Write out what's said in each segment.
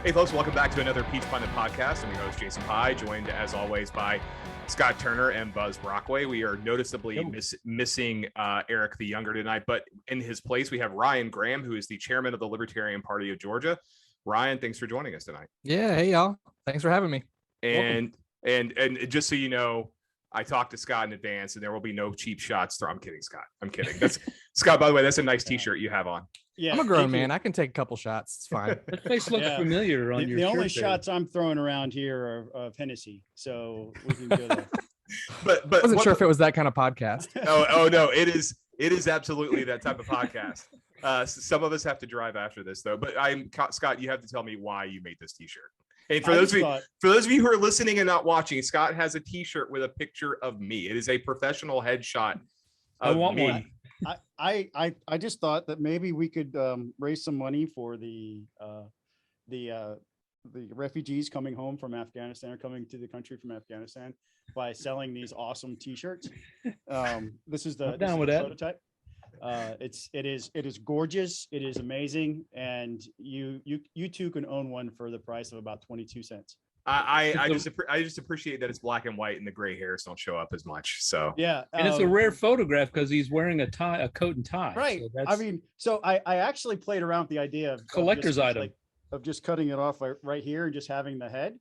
Hey, folks, welcome back to another Peach Pundit podcast. I'm your host, Jason Pye, joined, as always, by Scott Turner and Buzz Brockway. We are noticeably missing Eric the Younger tonight, but in his place, we have Ryan Graham, who is the chairman of the Libertarian Party of Georgia. Ryan, thanks for joining us tonight. Yeah, hey, y'all. Thanks for having me. And just so you know, I talked to Scott in advance, and there will be no cheap shots. I'm kidding, Scott. I'm kidding. That's Scott, by the way, that's a nice T-shirt you have on. Yeah, I'm a grown man. I can take a couple shots. It's fine. That face looks familiar on your shirt. The only shots I'm throwing around here are of Hennessy, so we can go there. But I wasn't sure if it was that kind of podcast. Oh no, it is absolutely that type of podcast. Some of us have to drive after this though. But Scott, you have to tell me why you made this T-shirt. And for those of you who are listening and not watching, Scott has a T-shirt with a picture of me. It is a professional headshot of me. One. I just thought that maybe we could raise some money for the refugees coming home from Afghanistan or coming to the country from Afghanistan by selling these awesome T-shirts. This is the prototype. It is gorgeous. It is amazing, and you too can own one for the price of about 22 cents. I just appreciate that it's black and white and the gray hairs don't show up as much. So yeah, and it's a rare photograph because he's wearing a coat and tie. Right. So I actually played around with the idea of collector's item of just cutting it off right here and just having the head.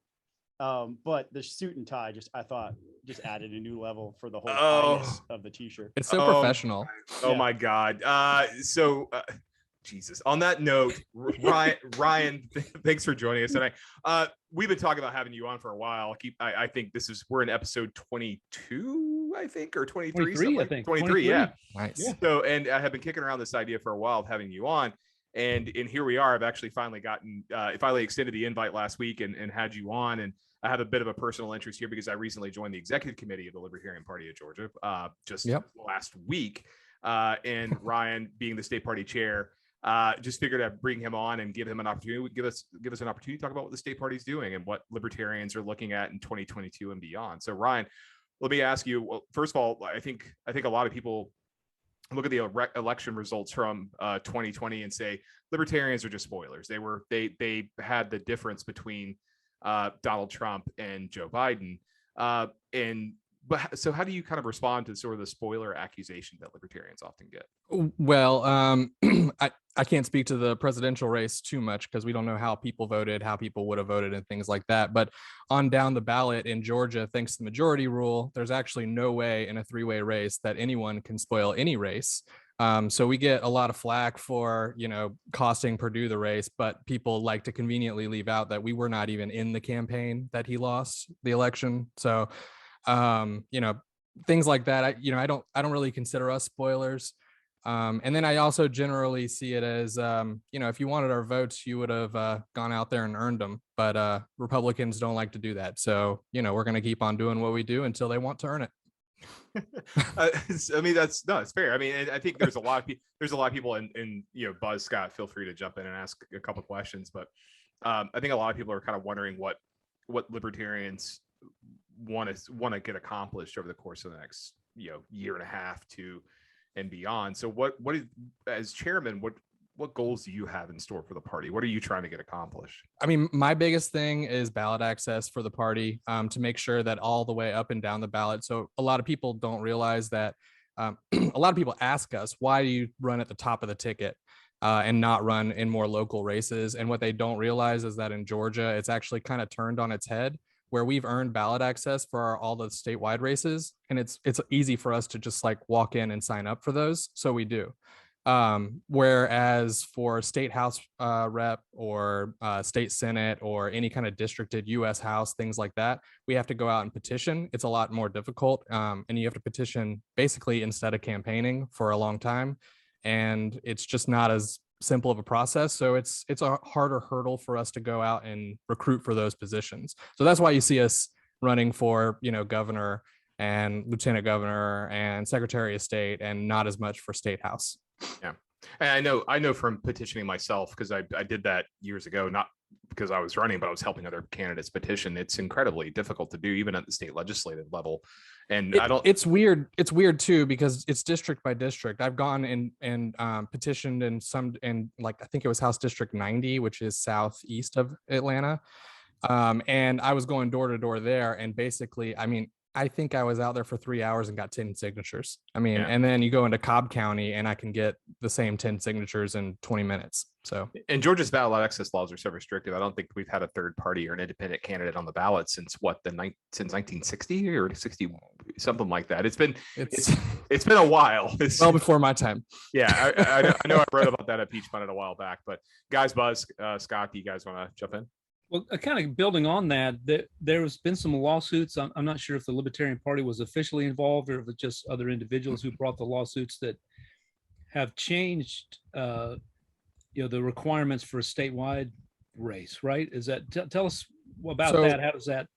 But the suit and tie I thought added a new level for the whole highness of the T-shirt. It's so professional. Oh my God. Jesus. On that note, Ryan, thanks for joining us tonight. We've been talking about having you on for a while. I think we're in episode 22, I think, or 23, I think. 23, yeah. Nice. Yeah. So, and I have been kicking around this idea for a while of having you on. And here we are. I've actually finally extended the invite last week and had you on. And I have a bit of a personal interest here because I recently joined the executive committee of the Libertarian Party of Georgia last week. And Ryan, being the state party chair, just figured I'd bring him on and give him an opportunity. Give us an opportunity to talk about what the state party is doing and what libertarians are looking at in 2022 and beyond. So, Ryan, let me ask you. Well, first of all, I think a lot of people look at the election results from 2020 and say libertarians are just spoilers. They had the difference between Donald Trump and Joe Biden. So how do you kind of respond to sort of the spoiler accusation that libertarians often get? Well, I can't speak to the presidential race too much because we don't know how people voted, how people would have voted and things like that. But on down the ballot in Georgia, thanks to the majority rule, there's actually no way in a three-way race that anyone can spoil any race. So we get a lot of flack for, costing Perdue the race, but people like to conveniently leave out that we were not even in the campaign that he lost the election. So, things like that, I don't really consider us spoilers. And then I also generally see it as, if you wanted our votes, you would have gone out there and earned them. But Republicans don't like to do that. So, we're going to keep on doing what we do until they want to earn it. I mean, it's fair. I mean, I think there's a lot of people and Buzz, Scott, feel free to jump in and ask a couple questions. But I think a lot of people are kind of wondering what libertarians want to get accomplished over the course of the next year and a half and beyond. So what is, as chairman, what goals do you have in store for the party? What are you trying to get accomplished? I mean, my biggest thing is ballot access for the party, to make sure that all the way up and down the ballot. So a lot of people don't realize that. A lot of people ask us, why do you run at the top of the ticket and not run in more local races? And what they don't realize is that in Georgia, it's actually kind of turned on its head, where we've earned ballot access for all the statewide races. And it's easy for us to just like walk in and sign up for those. So we do. Whereas for state house rep or state senate or any kind of districted U.S. House, things like that, we have to go out and petition. It's a lot more difficult. And you have to petition basically instead of campaigning for a long time. And it's just not as simple of a process. So it's a harder hurdle for us to go out and recruit for those positions. So that's why you see us running for, governor and lieutenant governor and secretary of state, and not as much for state house. Yeah. And I know from petitioning myself, because I did that years ago, not because I was running, but I was helping other candidates petition. It's incredibly difficult to do, even at the state legislative level. And it's weird. It's weird too, because it's district by district. I've gone and petitioned in like, I think it was House District 90, which is southeast of Atlanta. And I was going door to door there. And basically, I mean, I think I was out there for 3 hours and got 10 signatures. I mean, and then you go into Cobb County and I can get the same 10 signatures in 20 minutes. So, and Georgia's ballot access laws are so restrictive. I don't think we've had a third party or an independent candidate on the ballot since since 1960 or 60, something like that. It's been a while. It's well before my time. Yeah, I know I wrote about that at Peach Fund a while back. But guys, Buzz, Scott, do you guys want to jump in? Well, kind of building on that, there's been some lawsuits. I'm not sure if the Libertarian Party was officially involved or if it's just other individuals who brought the lawsuits that have changed, the requirements for a statewide race, right? Is that, tell us about that. How does that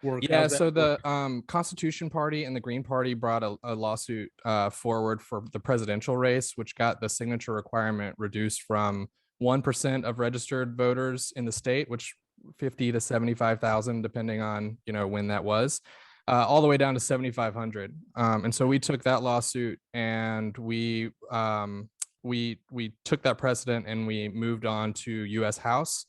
work? Yeah, so the Constitution Party and the Green Party brought a lawsuit forward for the presidential race, which got the signature requirement reduced from 1% of registered voters in the state, which 50 to 75,000, depending on, when that was, all the way down to 7,500. And so we took that lawsuit and we took that precedent and we moved on to U.S. House.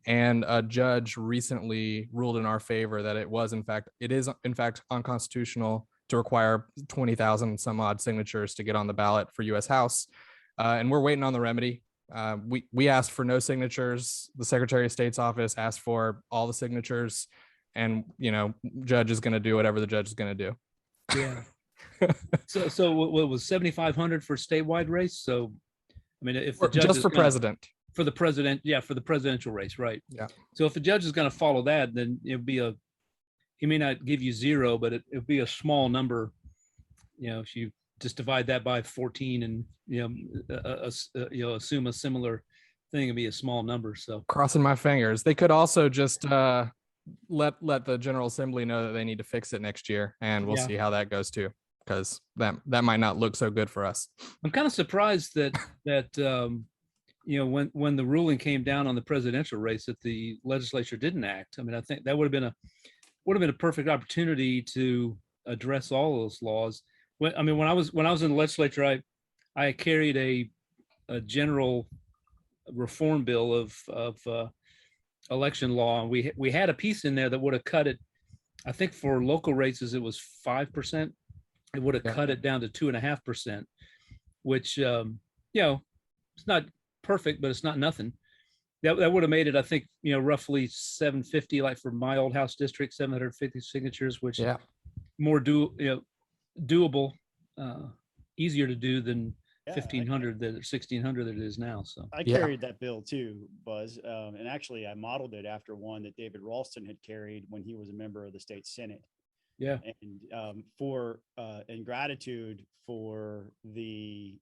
And a judge recently ruled in our favor that it is in fact unconstitutional to require 20,000 some odd signatures to get on the ballot for U.S. House. And we're waiting on the remedy. We asked for no signatures. The Secretary of State's office asked for all the signatures, and judge is going to do whatever the judge is going to do. Yeah. So what was 7,500 for statewide race? So, I mean, if the judge just for president, for the president, for the presidential race, right? Yeah. So if the judge is going to follow that, then he may not give you 0, but it'll be a small number. If you just divide that by 14 and assume a similar thing, it'd be a small number. So crossing my fingers. They could also just let the General Assembly know that they need to fix it next year, and we'll see how that goes too, because that might not look so good for us. I'm kind of surprised that when the ruling came down on the presidential race, that the legislature didn't act. I mean, I think that would have been a perfect opportunity to address all those laws. When I was in the legislature, I carried a general reform bill of election law, and we had a piece in there that would have cut it. I think for local races it was 5%. It would have cut it down to 2.5%, which it's not perfect, but it's not nothing. That would have made it, I think, roughly 750, like for my old House district, 750 signatures, which more doable, easier to do than 1,500 that 1,600 that it is now. So I carried that bill too, Buzz, and actually I modeled it after one that David Ralston had carried when he was a member of the state Senate. Yeah, and in gratitude for the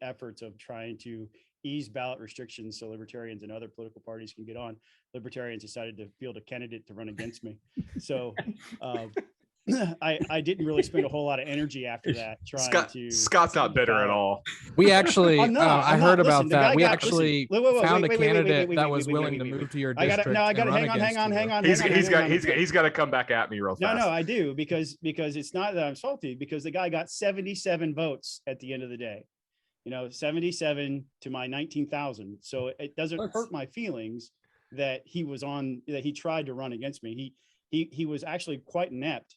efforts of trying to ease ballot restrictions so Libertarians and other political parties can get on, Libertarians decided to field a candidate to run against me. So I didn't really spend a whole lot of energy after that Scott's not bitter at all. We actually, I heard about that. We actually found a candidate that was willing to move to your district. I got to hang on. He's got to come back at me real fast. No, I do, because it's not that I'm salty, because the guy got 77 votes at the end of the day. 77 to my 19,000. So it doesn't hurt my feelings that he tried to run against me. He was actually quite inept.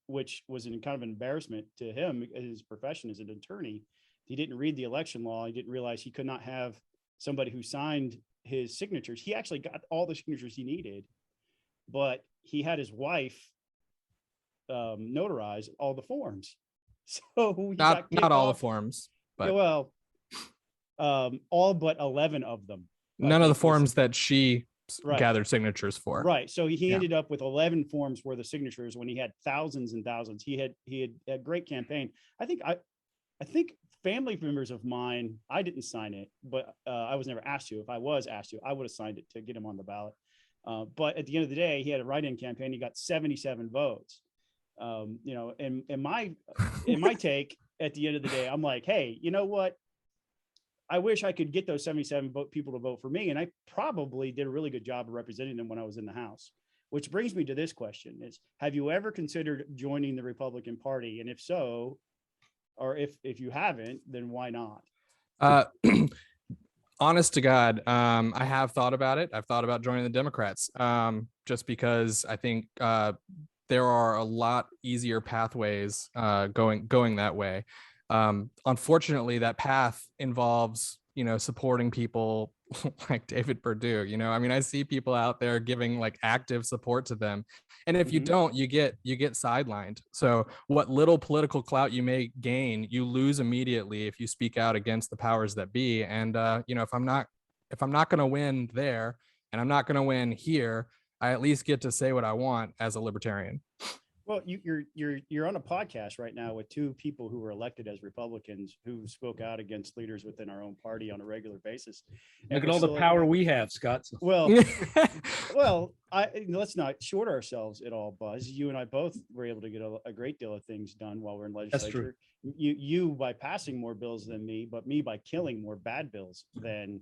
Which was kind of an embarrassment to him, his profession as an attorney. He didn't read the election law. He didn't realize he could not have somebody who signed his signatures. He actually got all the signatures he needed, but he had his wife notarize all the forms. So not all the forms, but all but 11 of them. None of the forms that she gathered signatures for. Right. So he ended up with 11 forms worth of signatures when he had thousands and thousands. He had a great campaign. I think family members of mine, I didn't sign it, but I was never asked to. If I was asked to, I would have signed it to get him on the ballot. But at the end of the day, he had a write-in campaign. He got 77 votes. In my take, at the end of the day, I'm like, hey, you know what? I wish I could get those 77 people to vote for me. And I probably did a really good job of representing them when I was in the House. Which brings me to this question is, have you ever considered joining the Republican Party? And if so, or if you haven't, then why not? Honest to God, I have thought about it. I've thought about joining the Democrats, just because I think there are a lot easier pathways going that way. Unfortunately, that path involves, supporting people like David Perdue. I mean, I see people out there giving like active support to them, and if you don't, you get sidelined. So what little political clout you may gain, you lose immediately if you speak out against the powers that be. And if I'm not going to win there, and I'm not going to win here, I at least get to say what I want as a libertarian. Well, you're on a podcast right now with two people who were elected as Republicans who spoke out against leaders within our own party on a regular basis. Look at all the power we have, Scott. Well, let's not short ourselves at all, Buzz. You and I both were able to get a great deal of things done while we're in legislature. You by passing more bills than me, but me by killing more bad bills than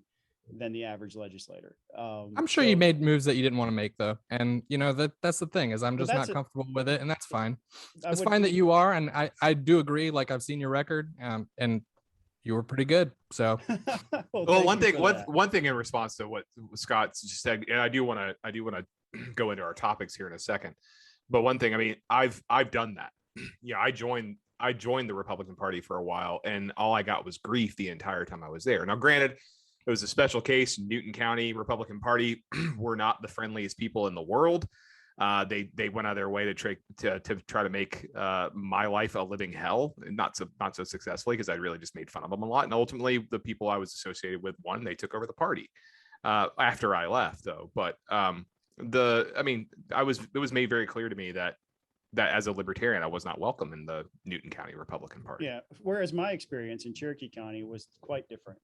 the average legislator. I'm sure you made moves that you didn't want to make, though, and that's the thing is I'm just not comfortable with it, and that's fine. It's fine that you are, and I do agree. Like, I've seen your record, and you were pretty good. So, well, one thing in response to what Scott just said, and I do want to go into our topics here in a second, but one thing, I mean, I've done that. I joined the Republican Party for a while, and all I got was grief the entire time I was there. Now, granted, it was a special case. Newton County Republican Party were not the friendliest people in the world. They went out of their way to try to make my life a living hell, and not so successfully, because I really just made fun of them a lot. And ultimately, the people I was associated with they took over the party after I left, though. But it was made very clear to me that as a libertarian, I was not welcome in the Newton County Republican Party. Yeah. Whereas my experience in Cherokee County was quite different.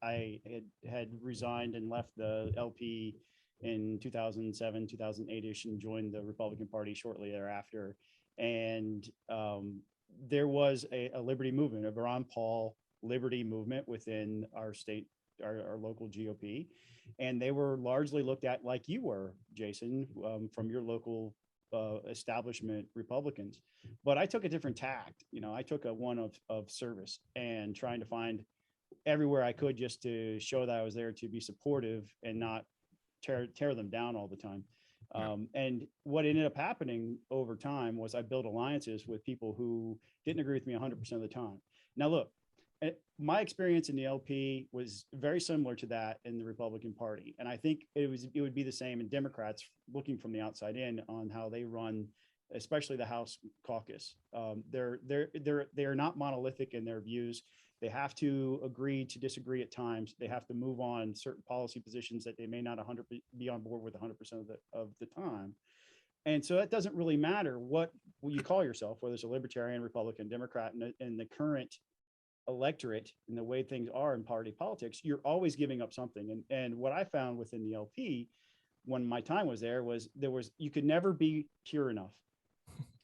I had resigned and left the LP in 2007, 2008-ish, and joined the Republican Party shortly thereafter. And there was a liberty movement, a Ron Paul liberty movement within our state, our local GOP. And they were largely looked at like you were, Jason, from your local establishment Republicans. But I took a different tact. I took a one of service and trying to find everywhere I could just to show that I was there to be supportive and not tear them down all the time. And what ended up happening over time was I built alliances with people who didn't agree with me 100% of the time. Now, look, my experience in the LP was very similar to that in the Republican Party. And I think it would be the same in Democrats looking from the outside in on how they run, especially the House caucus. They're not monolithic in their views. They have to agree to disagree at times. They have to move on certain policy positions that they may not be on board with 100% of the time. And so that doesn't really matter what you call yourself, whether it's a libertarian, Republican, Democrat, in the current electorate and the way things are in party politics, you're always giving up something. And what I found within the LP when my time was there was you could never be pure enough.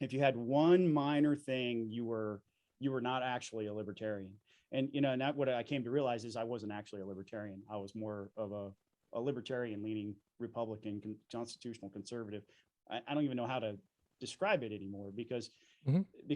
If you had one minor thing, you were not actually a libertarian. And and that what I came to realize is I wasn't actually a libertarian. I was more of a libertarian leaning Republican, constitutional conservative. I don't even know how to describe it anymore because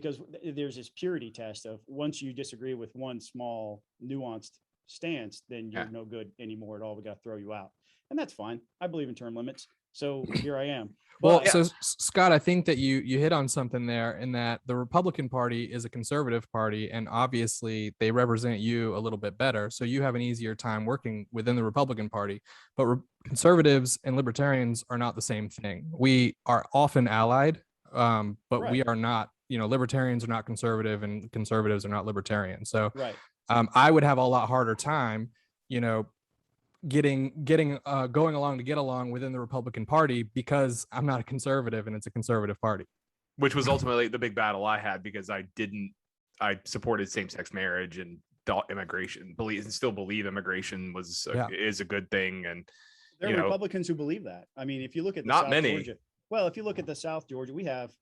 there's this purity test of once you disagree with one small nuanced stance, then you're no good anymore at all. We got to throw you out. And that's fine. I believe in term limits. So here I am. Well, so Scott, I think that you hit on something there in that the Republican Party is a conservative party, and obviously they represent you a little bit better. So you have an easier time working within the Republican Party. But conservatives and libertarians are not the same thing. We are often allied, but we are not. Libertarians are not conservative, and conservatives are not libertarian. So I would have a lot harder time, going along to get along within the Republican Party because I'm not a conservative and it's a conservative party. Which was ultimately the big battle I had because I supported same-sex marriage and immigration, still believe immigration is a good thing. And there are Republicans who believe that. I mean, if you look at not many. Georgia, well, if you look at the South Georgia, we have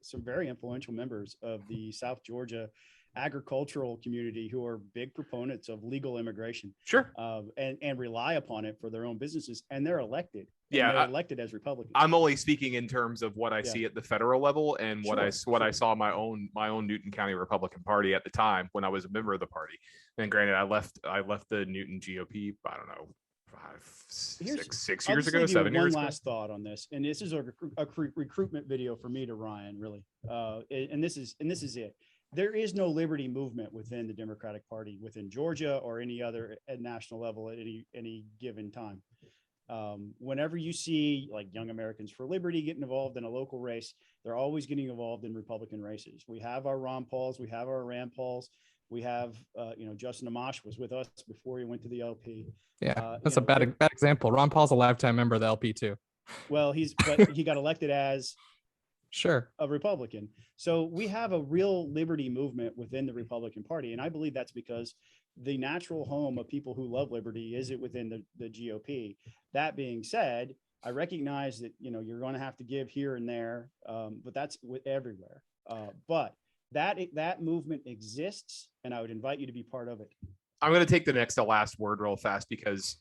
some very influential members of the South Georgia agricultural community who are big proponents of legal immigration. Sure. And rely upon it for their own businesses, and they're elected. Yeah, they're elected as Republicans. I'm only speaking in terms of what I see at the federal level and what I saw my own Newton County Republican Party at the time when I was a member of the party. And granted, I left the Newton GOP, I don't know, 6 years ago, 7 years ago. One last thought on this, and this is a recruitment video for me to Ryan, really. And this is it. There is no liberty movement within the Democratic Party, within Georgia or any other at national level at any given time. Whenever you see like Young Americans for Liberty getting involved in a local race, they're always getting involved in Republican races. We have our Ron Pauls, we have our Rand Pauls, we have Justin Amash was with us before he went to the LP. Yeah, that's a bad example. Ron Paul's a lifetime member of the LP too. Well, but he got elected as a Republican. So we have a real liberty movement within the Republican Party, and I believe that's because the natural home of people who love liberty is it within the GOP. That being said, I recognize that you're going to have to give here and there, but that's everywhere. But that movement exists, and I would invite you to be part of it. I'm going to take the next to last word real fast because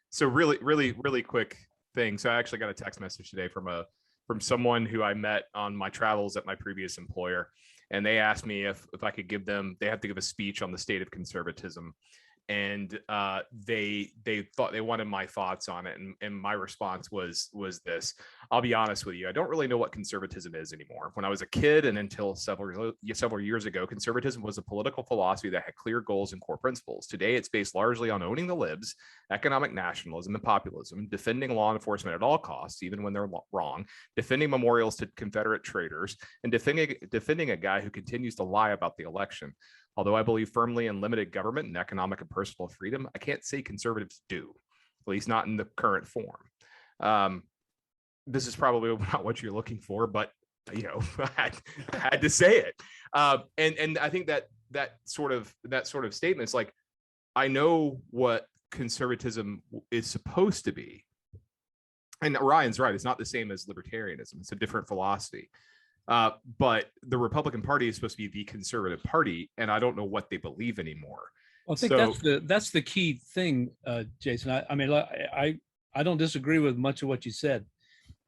so really quick thing. So I actually got a text message today from someone who I met on my travels at my previous employer. And they asked me if I could they have to give a speech on the state of conservatism. And they thought they wanted my thoughts on it. And my response was this: I'll be honest with you, I don't really know what conservatism is anymore. When I was a kid and until several years ago, conservatism was a political philosophy that had clear goals and core principles. Today, it's based largely on owning the libs, economic nationalism and populism, defending law enforcement at all costs, even when they're wrong, defending memorials to Confederate traitors, and defending a guy who continues to lie about the election. Although I believe firmly in limited government and economic and personal freedom, I can't say conservatives do, at least not in the current form. This is probably not what you're looking for, but I had to say it. And I think that sort of statement is like, I know what conservatism is supposed to be, and Ryan's right. It's not the same as libertarianism. It's a different philosophy. But the Republican Party is supposed to be the conservative party, and I don't know what they believe anymore. Well, I think that's the key thing, Jason. I don't disagree with much of what you said.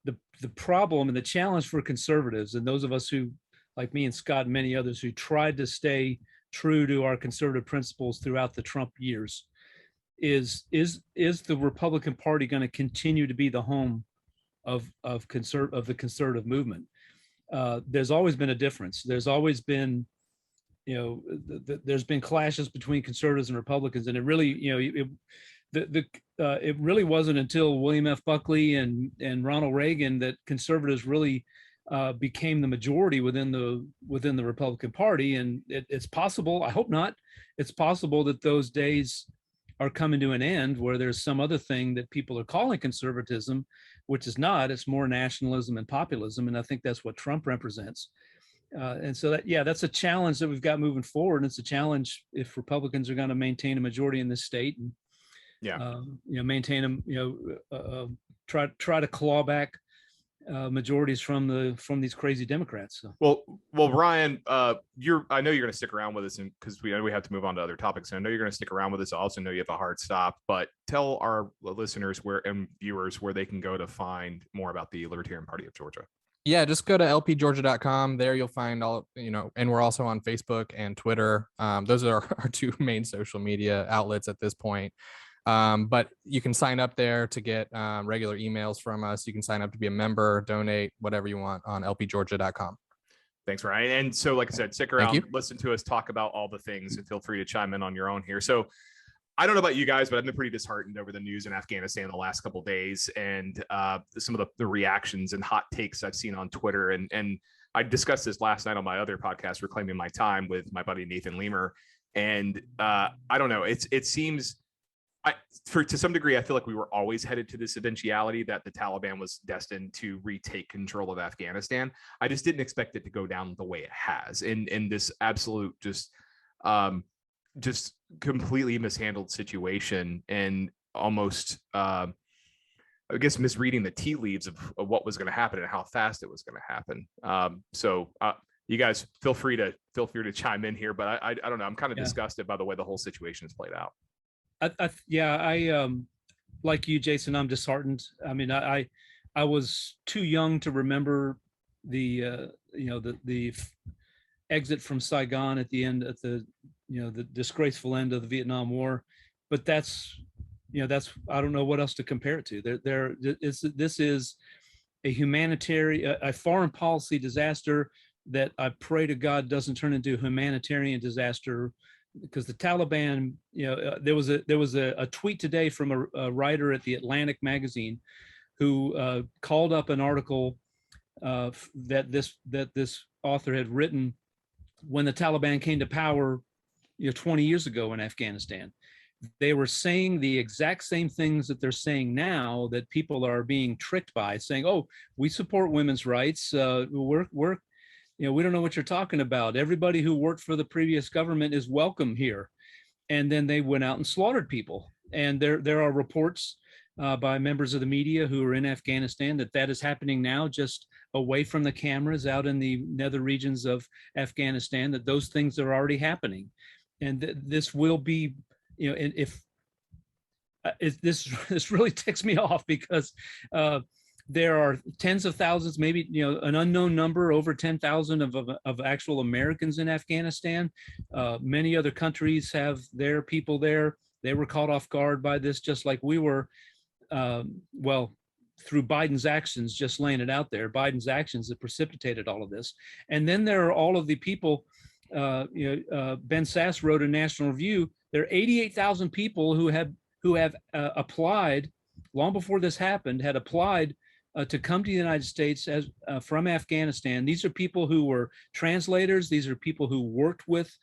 The problem and the challenge for conservatives and those of us who, like me and Scott and many others, who tried to stay true to our conservative principles throughout the Trump years, is the Republican Party going to continue to be the home of the conservative movement? There's always been a difference. There's always been, there's been clashes between conservatives and Republicans, and it really, it really wasn't until William F. Buckley and Ronald Reagan that conservatives really became the majority within the Republican Party. And it's possible, I hope not, it's possible that those days are coming to an end where there's some other thing that people are calling conservatism, which is not. It's more nationalism and populism, and I think that's what Trump represents. And so that's a challenge that we've got moving forward. And it's a challenge if Republicans are going to maintain a majority in this state and maintain them, try to claw back majorities from these crazy Democrats. So. Well, Ryan, I know you're going to stick around with us, because we have to move on to other topics. And I know you're going to stick around with us. I also know you have a hard stop, but tell our listeners and viewers where they can go to find more about the Libertarian Party of Georgia. Yeah, just go to lpgeorgia.com. There you'll find all, and we're also on Facebook and Twitter. Those are our two main social media outlets at this point. But you can sign up there to get regular emails from us. You can sign up to be a member, donate, whatever you want on lpgeorgia.com. Thanks, Ryan. And so, like I said, stick around, listen to us talk about all the things, and feel free to chime in on your own here. So I don't know about you guys, but I've been pretty disheartened over the news in Afghanistan the last couple of days, and some of the reactions and hot takes I've seen on Twitter. And I discussed this last night on my other podcast, Reclaiming My Time, with my buddy Nathan Leamer. And I don't know, it seems... to some degree, I feel like we were always headed to this eventuality that the Taliban was destined to retake control of Afghanistan. I just didn't expect it to go down the way it has in this absolute just completely mishandled situation, and almost I guess misreading the tea leaves of what was going to happen and how fast it was going to happen. So You guys feel free to chime in here, but I don't know. I'm kind of Yeah. disgusted by the way the whole situation has played out. I like you, Jason, I'm disheartened. I mean, I was too young to remember the exit from Saigon at the end, at the disgraceful end of the Vietnam War. But that's I don't know what else to compare it to. This is a humanitarian, a foreign policy disaster that I pray to God doesn't turn into a humanitarian disaster, because the Taliban, there was a tweet today from a writer at the Atlantic magazine who called up an article that this author had written when the Taliban came to power 20 years ago in Afghanistan. They were saying the exact same things that they're saying now, that people are being tricked by, saying, "Oh, we support women's rights. We don't know what you're talking about. Everybody who worked for the previous government is welcome here." And then they went out and slaughtered people. And there are reports by members of the media who are in Afghanistan that is happening now, just away from the cameras, out in the nether regions of Afghanistan, that those things are already happening. And this will be, if this really ticks me off, because there are tens of thousands, maybe an unknown number, over 10,000 of actual Americans in Afghanistan. Many other countries have their people there. They were caught off guard by this, just like we were. Through Biden's actions, just laying it out there, Biden's actions that precipitated all of this. And then there are all of the people. Ben Sass wrote in National Review, there are 88,000 people who have applied long before this happened, had applied to come to the United States as from Afghanistan. These are people who were translators. These are people who worked with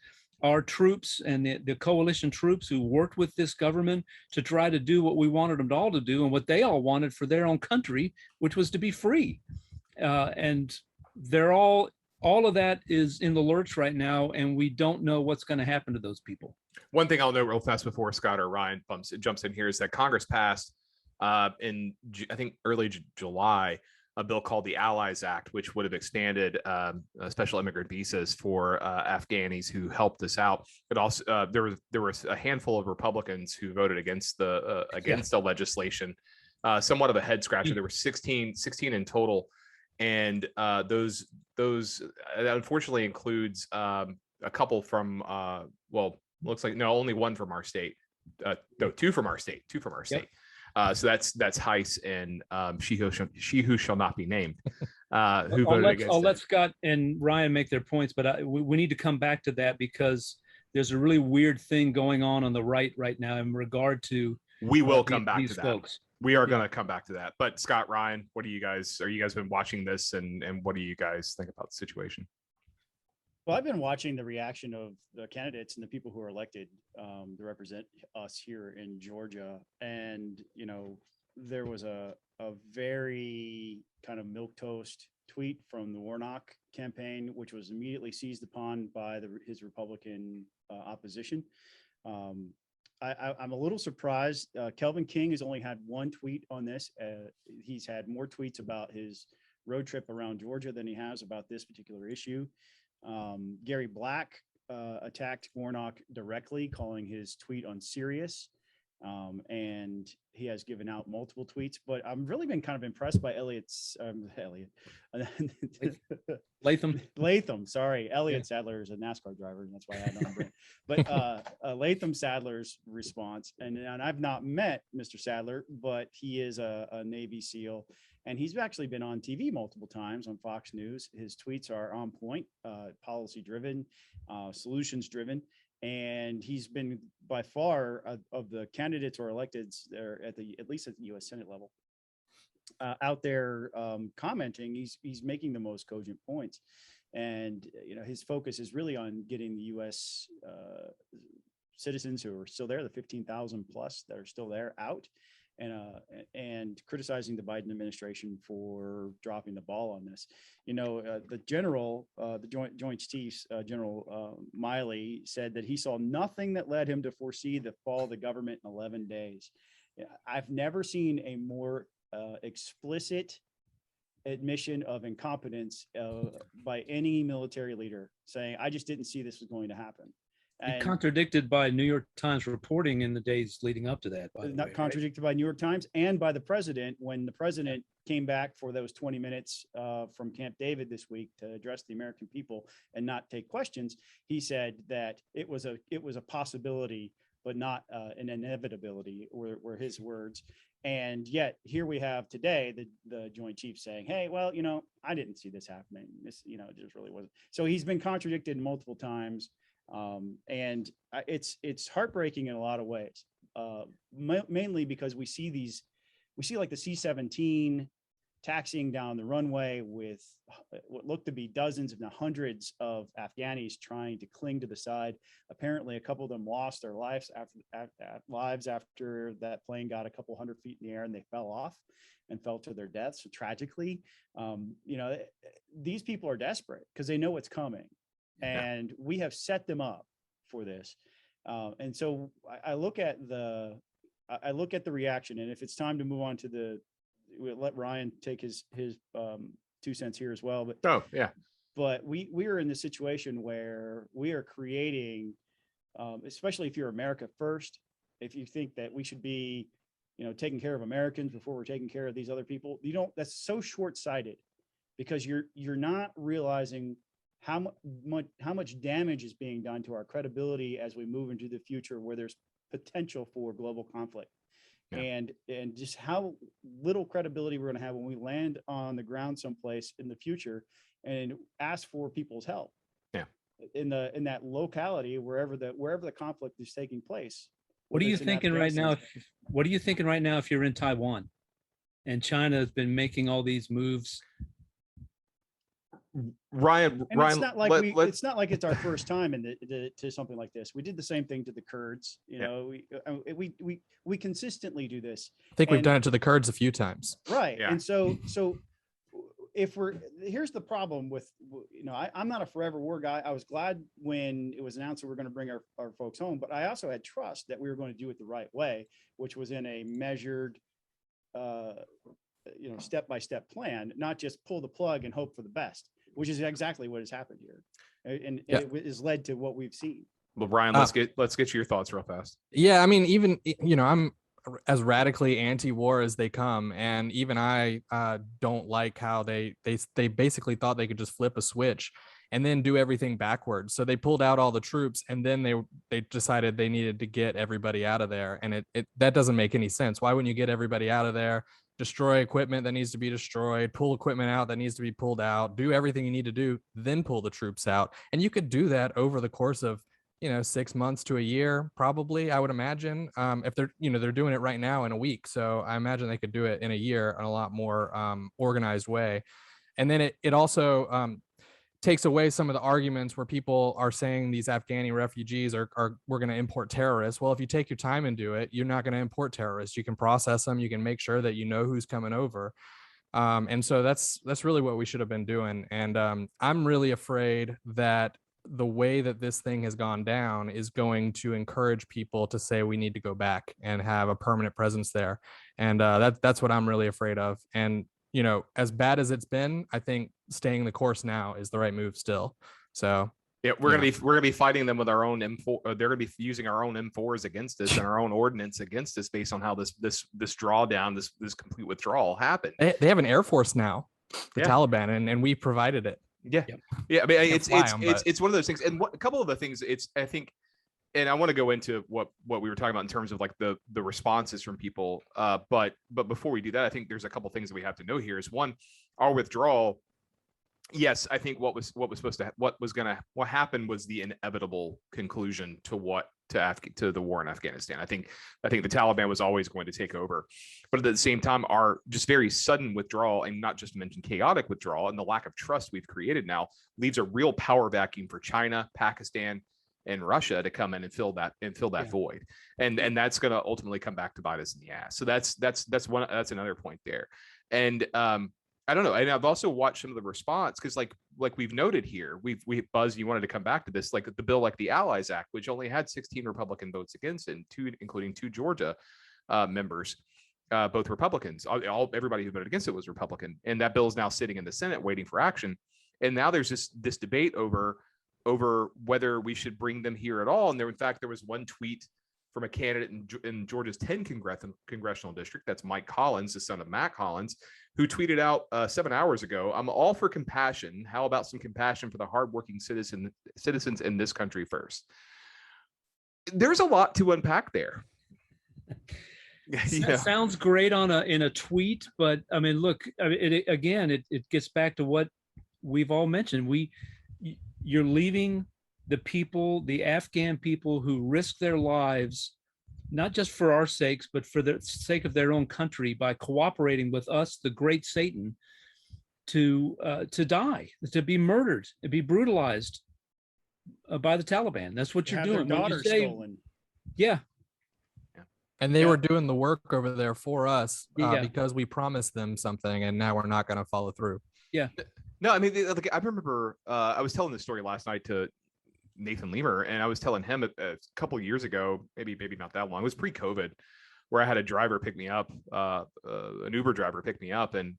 our troops and the coalition troops, who worked with this government to try to do what we wanted them all to do, and what they all wanted for their own country, which was to be free. And they're all of that is in the lurch right now, and we don't know what's going to happen to those people. One thing I'll note real fast before Scott or Ryan jumps in here is that Congress passed in, I think, early July, a bill called the Allies Act, which would have extended special immigrant visas for Afghanis who helped us out. But also there was a handful of Republicans who voted against the legislation. Somewhat of a head scratcher. There were 16 in total, and those that unfortunately includes a couple from looks like only one from our state. Two from our state. So that's Heiss and she who shall not be named. Who voted against I'll let Scott and Ryan make their points, but we need to come back to that, because there's a really weird thing going on the right now in regard to. We will come back to that. Folks. We are going to come back to that. But Scott, Ryan, are you guys been watching this, and what do you guys think about the situation? Well, I've been watching the reaction of the candidates and the people who are elected to represent us here in Georgia. And, there was a very kind of milquetoast tweet from the Warnock campaign, which was immediately seized upon by his Republican opposition. I'm a little surprised. Kelvin King has only had one tweet on this. He's had more tweets about his road trip around Georgia than he has about this particular issue. Gary Black attacked Warnock directly, calling his tweet unserious. And he has given out multiple tweets, but I've really been kind of impressed by Latham. Sorry. Elliott Sadler is a NASCAR driver, and that's why I had on brain. But Latham Sadler's response, and I've not met Mr. Sadler, but he is a Navy SEAL, and he's actually been on TV multiple times on Fox News. His tweets are on point, policy driven, solutions driven. And he's been by far of the candidates or electeds there at least at the U.S. Senate level out there commenting. He's making the most cogent points, and his focus is really on getting the U.S. Citizens who are still there, the 15,000 plus that are still there, out, and criticizing the Biden administration for dropping the ball on this. The general, the Joint Chiefs, General Miley, said that he saw nothing that led him to foresee the fall of the government in 11 days. I've never seen a more explicit admission of incompetence by any military leader, saying, I just didn't see this was going to happen. And contradicted by New York Times reporting in the days leading up to that. Not contradicted by New York Times and by the president, when the president came back for those 20 minutes from Camp David this week to address the American people and not take questions. He said that it was a possibility, but not an inevitability, were his words. And yet here we have today the Joint Chiefs saying, hey, well, I didn't see this happening. This, it just really wasn't. So he's been contradicted multiple times. And it's heartbreaking in a lot of ways, mainly because we see like the C-17 taxiing down the runway with what looked to be dozens, if not hundreds, of Afghanis trying to cling to the side. Apparently, a couple of them lost their lives after that plane got a couple 100 feet in the air and they fell off and fell to their deaths. So tragically, these people are desperate because they know what's coming. And we have set them up for this. And so I look at the reaction, and if it's time to move on to we'll let Ryan take his 2 cents here as well. But we are in the situation where we are creating, especially if you're America first, if you think that we should be, taking care of Americans before we're taking care of these other people, that's so short-sighted, because you're not realizing how much damage is being done to our credibility as we move into the future where there's potential for global conflict. And just how little credibility we're going to have when we land on the ground someplace in the future and ask for people's help. In that locality, wherever the conflict is taking place. What are you thinking right now? What are you thinking right now if you're in Taiwan and China has been making all these moves? Ryan, it's not like it's our first time to something like this. We did the same thing to the Kurds. We consistently do this. I think we've done it to the Kurds a few times. Right. Yeah. And so here's the problem with, I'm not a forever war guy. I was glad when it was announced that we're going to bring our folks home, but I also had trust that we were going to do it the right way, which was in a measured, step-by-step plan, not just pull the plug and hope for the best, which is exactly what has happened here. And it has led to what we've seen. Well, Brian, let's get your thoughts real fast. Yeah. I mean, even, I'm as radically anti-war as they come. And even I don't like how they basically thought they could just flip a switch and then do everything backwards. So they pulled out all the troops and then they decided they needed to get everybody out of there. And that doesn't make any sense. Why wouldn't you get everybody out of there, destroy equipment that needs to be destroyed, pull equipment out that needs to be pulled out, do everything you need to do, then pull the troops out? And you could do that over the course of 6 months to a year, probably, I would imagine. If they're doing it right now in a week. So I imagine they could do it in a year in a lot more organized way. And then it also takes away some of the arguments where people are saying these Afghani refugees are we're going to import terrorists. Well, if you take your time and do it, you're not going to import terrorists. You can process them. You can make sure that you know who's coming over. And so that's really what we should have been doing. And I'm really afraid that the way that this thing has gone down is going to encourage people to say we need to go back and have a permanent presence there. And that's what I'm really afraid of. And, as bad as it's been, I think staying the course now is the right move still. So yeah, we're gonna be fighting them with our own M4. They're gonna be using our own M4s against us and our own ordinance against us based on how this drawdown, this complete withdrawal happened. They have an Air Force now, the Taliban, and we provided it. Yeah. I mean, it's one of those things. And a couple of the things I think, and I want to go into what we were talking about in terms of like the responses from people. But before we do that, I think there's a couple of things that we have to know here. Is one, our withdrawal. Yes, I think what happened was the inevitable conclusion to the war in Afghanistan. I think the Taliban was always going to take over, but at the same time, our just very sudden withdrawal, and not just to mention chaotic withdrawal, and the lack of trust we've created now leaves a real power vacuum for China, Pakistan, and Russia to come in and fill that void, and that's going to ultimately come back to bite us in the ass. So that's another point there, and I don't know. And I've also watched some of the response because like we've noted here, we Buzz, you wanted to come back to this, like the bill, like the Allies Act, which only had 16 Republican votes against it, and including two Georgia members. both Republicans. Everybody who voted against it was Republican, and that bill is now sitting in the Senate waiting for action. And now there's this debate over whether we should bring them here at all. And in fact, there was one tweet from a candidate in Georgia's 10 congressional district. That's Mike Collins, the son of Matt Collins, who tweeted out 7 hours ago, "I'm all for compassion. How about some compassion for the hardworking citizens in this country first?" There's a lot to unpack there. That sounds great in a tweet, but I mean, look, it gets back to what we've all mentioned. You're leaving the people, the Afghan people who risk their lives, not just for our sakes, but for the sake of their own country, by cooperating with us, the great Satan, to die, to be murdered, to be brutalized by the Taliban. That's what you're doing. Their daughter stolen. Yeah. And they were doing the work over there for us because we promised them something, and now we're not going to follow through. Yeah. No, I mean, I remember I was telling this story last night to Nathan Lemer, and I was telling him a couple of years ago, maybe not that long, it was pre-COVID, where I had a driver pick me up, an Uber driver pick me up, and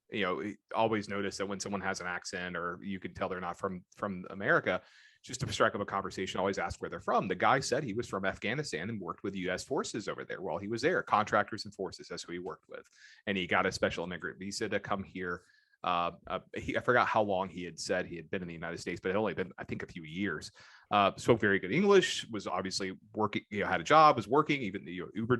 always notice that when someone has an accent or you can tell they're not from America, just to strike up a conversation, always ask where they're from. The guy said he was from Afghanistan and worked with U.S. forces over there while he was there. Contractors and forces, that's who he worked with. And he got a special immigrant visa to come here. I forgot how long he had said he had been in the United States, but it had only been, I think, a few years. Spoke very good English, was obviously working, had a job, was working, even the Uber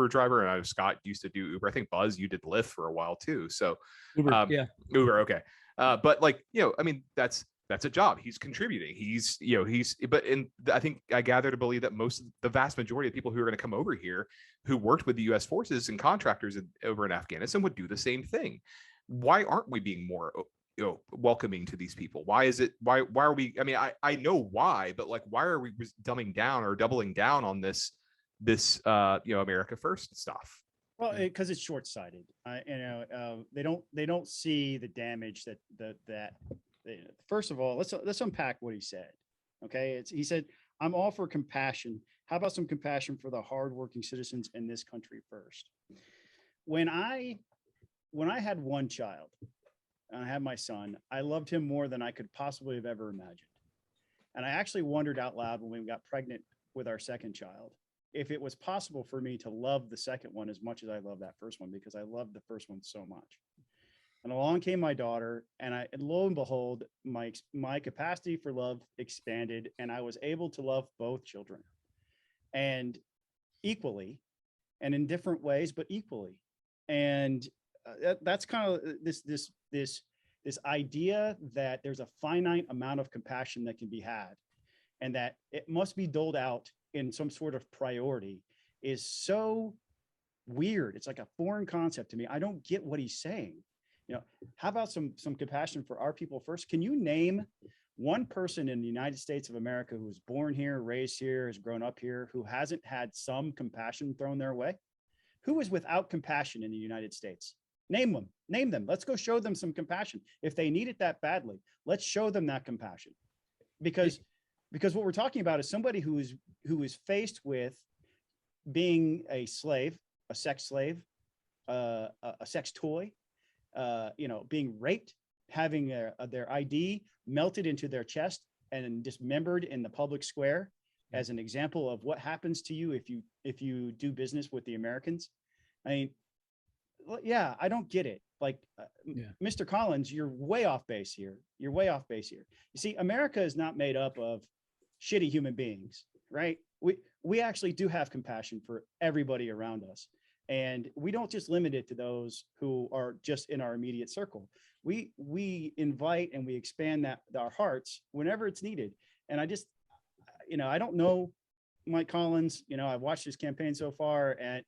driver. And I know Scott used to do Uber. I think Buzz, you did Lyft for a while too. So Uber, Uber, okay. But I mean, that's a job. He's contributing. I think I gather to believe that the vast majority of people who are going to come over here who worked with the U.S. forces and contractors over in Afghanistan would do the same thing. Why aren't we being more welcoming to these people? Why are we? I mean, I know why, but why are we dumbing down or doubling down on this America First stuff? Well, because it's short-sighted. They don't see the damage that. First of all, let's unpack what he said. Okay, he said, "I'm all for compassion. How about some compassion for the hardworking citizens in this country first?" When I had one child, and I had my son, I loved him more than I could possibly have ever imagined. And I actually wondered out loud when we got pregnant with our second child, if it was possible for me to love the second one as much as I love that first one, because I loved the first one so much. And along came my daughter, and lo and behold, my capacity for love expanded, and I was able to love both children, and equally, and in different ways, but equally. And that's kind of this idea that there's a finite amount of compassion that can be had, and that it must be doled out in some sort of priority is so weird. It's like a foreign concept to me. I don't get what he's saying. How about some compassion for our people first? Can you name one person in the United States of America who was born here, raised here, has grown up here, who hasn't had some compassion thrown their way? Who is without compassion in the United States? Name them. Let's go show them some compassion. If they need it that badly, let's show them that compassion. Because what we're talking about is somebody who is faced with being a slave, a sex slave, a sex toy, being raped, having their ID melted into their chest and dismembered in the public square as an example of what happens to you if you do business with the Americans. I mean, yeah, I don't get it. Mr. Collins, you're way off base here. You see, America is not made up of shitty human beings, right? We actually do have compassion for everybody around us. And we don't just limit it to those who are just in our immediate circle. We invite and we expand our hearts whenever it's needed. And I just, I don't know Mike Collins. I've watched his campaign so far, and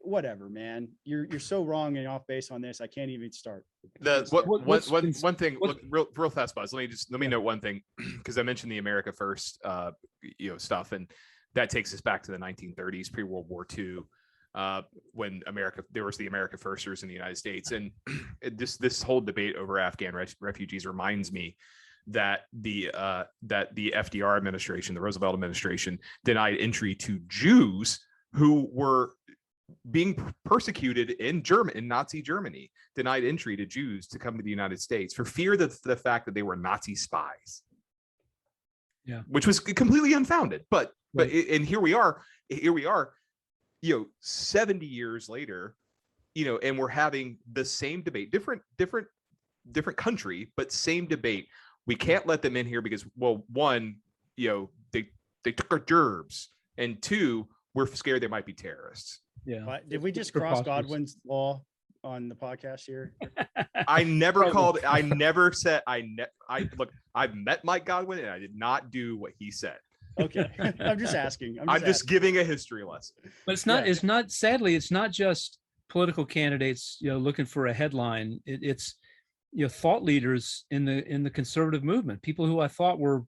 whatever, man. You're so wrong and off base on this. I can't even start. One thing, look, real fast, Buzz. Let me note one thing, because I mentioned the America First, stuff, and that takes us back to the 1930s, pre-World War II. When there was the America Firsters in the United States, and this whole debate over Afghan refugees reminds me that the FDR administration, the Roosevelt administration, denied entry to Jews who were being persecuted in Nazi Germany, denied entry to Jews to come to the United States for fear that the fact that they were Nazi spies. Yeah, which was completely unfounded. But Right. and here we are, 70 years later, and we're having the same debate, different country, but same debate. We can't let them in here because, well, one, they took our gerbs, and two, we're scared they might be terrorists. Yeah. But did we just It's cross preposterous. Godwin's law on the podcast here? I never Probably. called. I never said. Look. I've met Mike Godwin, and I did not do what he said. Okay, I'm just asking. I'm just giving a history lesson. But it's not. Yeah. It's not. Sadly, it's not just political candidates, looking for a headline. It's thought leaders in the conservative movement, people who I thought were,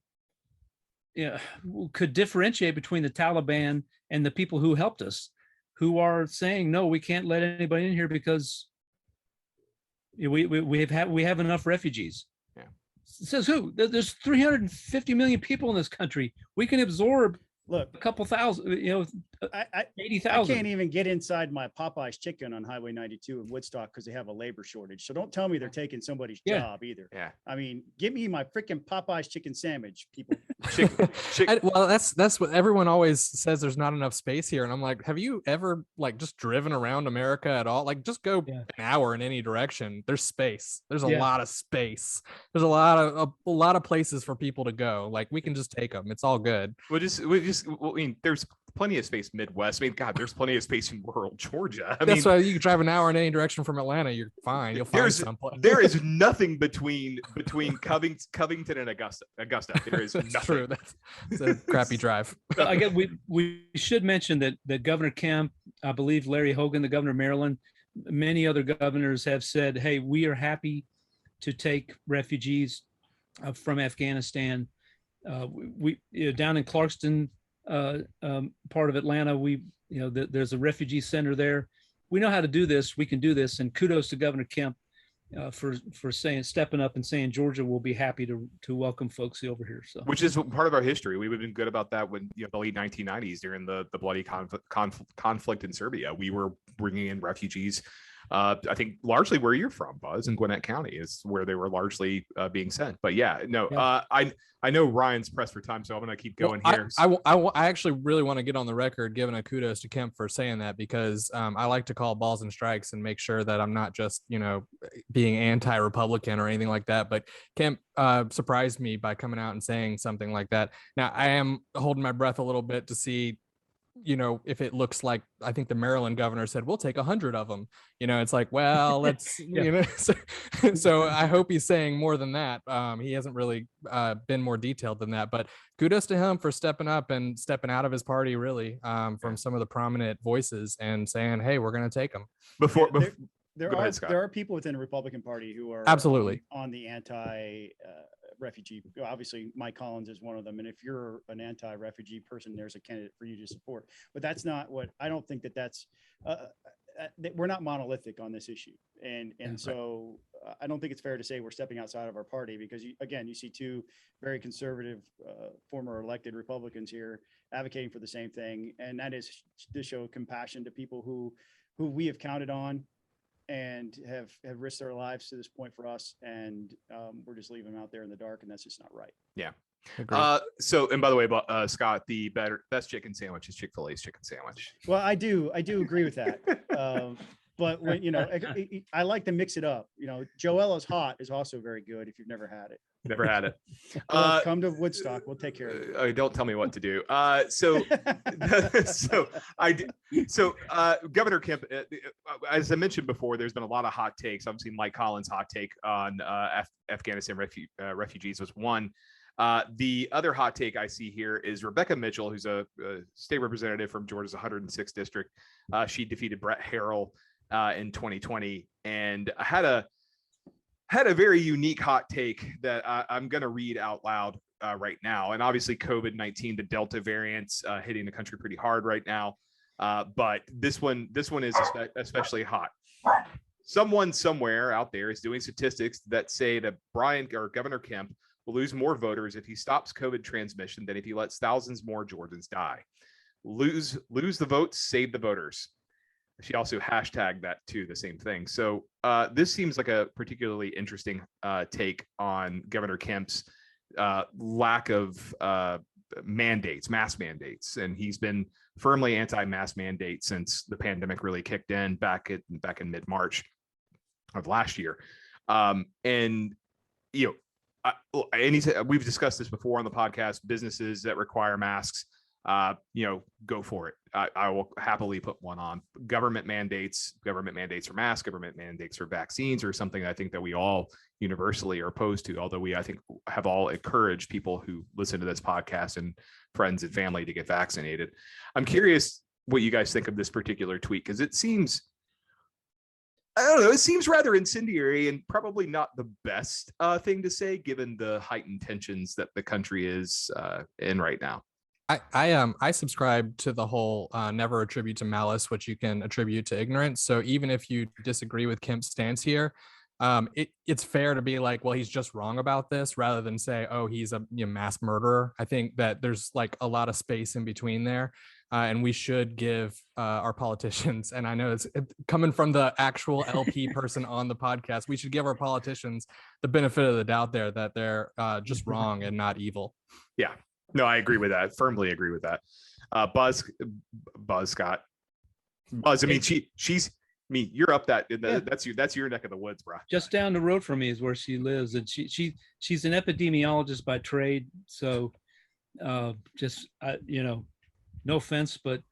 could differentiate between the Taliban and the people who helped us, who are saying, no, we can't let anybody in here because we have enough refugees. Yeah. Says who? There's 350 million people in this country. We can absorb Look, a couple thousand, I 80,000. can't even get inside my Popeye's chicken on Highway 92 in Woodstock because they have a labor shortage. So don't tell me they're taking somebody's Yeah. job either. Yeah. I mean, give me my freaking Popeye's chicken sandwich, people. Well, that's what everyone always says. There's not enough space here, and I'm like, have you ever just driven around America at all? Like, just go Yeah. an hour in any direction. There's space. There's a Yeah. lot of space. There's a lot of places for people to go. Like, we can just take them. It's all good. I mean, there's plenty of space Midwest. I mean, God, there's plenty of space in rural Georgia. That's why you can drive an hour in any direction from Atlanta. You're fine. You'll find someplace. There is nothing between Covington and Augusta. There is That's nothing. true. That's a crappy drive. I guess we should mention that Governor Kemp, I believe Larry Hogan, the governor of Maryland, many other governors have said, hey, we are happy to take refugees from Afghanistan. We down in Clarkston, part of Atlanta, there's a refugee center there. We know how to do this. We can do this. And kudos to Governor Kemp for stepping up and saying Georgia will be happy to welcome folks over here. So, Which is part of our history. We've been good about that when the late 1990s during the bloody conflict in Serbia. We were bringing in refugees. I think largely where you're from, Buzz, in Gwinnett County is where they were largely being sent. But yeah, no, Yeah. I know Ryan's pressed for time, so I'm going to keep going here. I actually really want to get on the record giving a kudos to Kemp for saying that, because I like to call balls and strikes and make sure that I'm not just, being anti-Republican or anything like that. But Kemp surprised me by coming out and saying something like that. Now, I am holding my breath a little bit to see, if it looks like, I think the Maryland governor said, we'll take 100 of them. It's like, well, let's, so I hope he's saying more than that. He hasn't really been more detailed than that, but kudos to him for stepping up and stepping out of his party, really, from some of the prominent voices and saying, hey, we're going to take them. There are people within the Republican Party who are absolutely on the anti-refugee. Obviously, Mike Collins is one of them. And if you're an anti-refugee person, there's a candidate for you to support. But that's not what I don't think that's. We're not monolithic on this issue, and so I don't think it's fair to say we're stepping outside of our party, because you see two very conservative former elected Republicans here advocating for the same thing, and that is to show compassion to people who we have counted on and have risked their lives to this point for us, and we're just leaving them out there in the dark, and that's just not right. Yeah. Agreed. So, and by the way, Scott, the best chicken sandwich is Chick-fil-A's chicken sandwich. Well, I do agree with that. But when I like to mix it up. Joella's Hot is also very good if you've never had it. Never had it. Well, come to Woodstock. We'll take care of it. Don't tell me what to do. So Governor Kemp, as I mentioned before, there's been a lot of hot takes. Obviously, Mike Collins' hot take on Afghanistan refugees was one. The other hot take I see here is Rebecca Mitchell, who's a state representative from Georgia's 106th district. She defeated Brett Harrell in 2020, and had a very unique hot take that I'm going to read out loud right now. And obviously COVID-19, the Delta variant's hitting the country pretty hard right now. But this one is especially hot. Someone somewhere out there is doing statistics that say that Governor Kemp will lose more voters if he stops COVID transmission than if he lets thousands more Georgians die. Lose the votes, save the voters. She also hashtagged that too, the same thing. So this seems like a particularly interesting take on Governor Kemp's lack of mandates, mask mandates, and he's been firmly anti-mask mandate since the pandemic really kicked in back in mid-March of last year. And you know, we've discussed this before on the podcast. Businesses that require masks, you know, go for it. I will happily put one on. Government mandates for masks, government mandates for vaccines, or something I think that we all universally are opposed to. Although I think have all encouraged people who listen to this podcast and friends and family to get vaccinated. I'm curious what you guys think of this particular tweet, because it seems, I don't know, it seems rather incendiary and probably not the best thing to say given the heightened tensions that the country is in right now. I subscribe to the whole never attribute to malice what you can attribute to ignorance. So even if you disagree with Kemp's stance here, it's fair to be like, well, he's just wrong about this, rather than say, oh, he's a mass murderer. I think that there's like a lot of space in between there, and we should give our politicians, and I know it's coming from the actual LP person on the podcast, we should give our politicians the benefit of the doubt there, that they're just wrong and not evil. Yeah. No, I agree with that. Firmly agree with that. Buzz, Scott. Buzz, I mean, you're up that's your neck of the woods, bro. Just down the road from me is where she lives, and she's an epidemiologist by trade. So, you know, no offense, but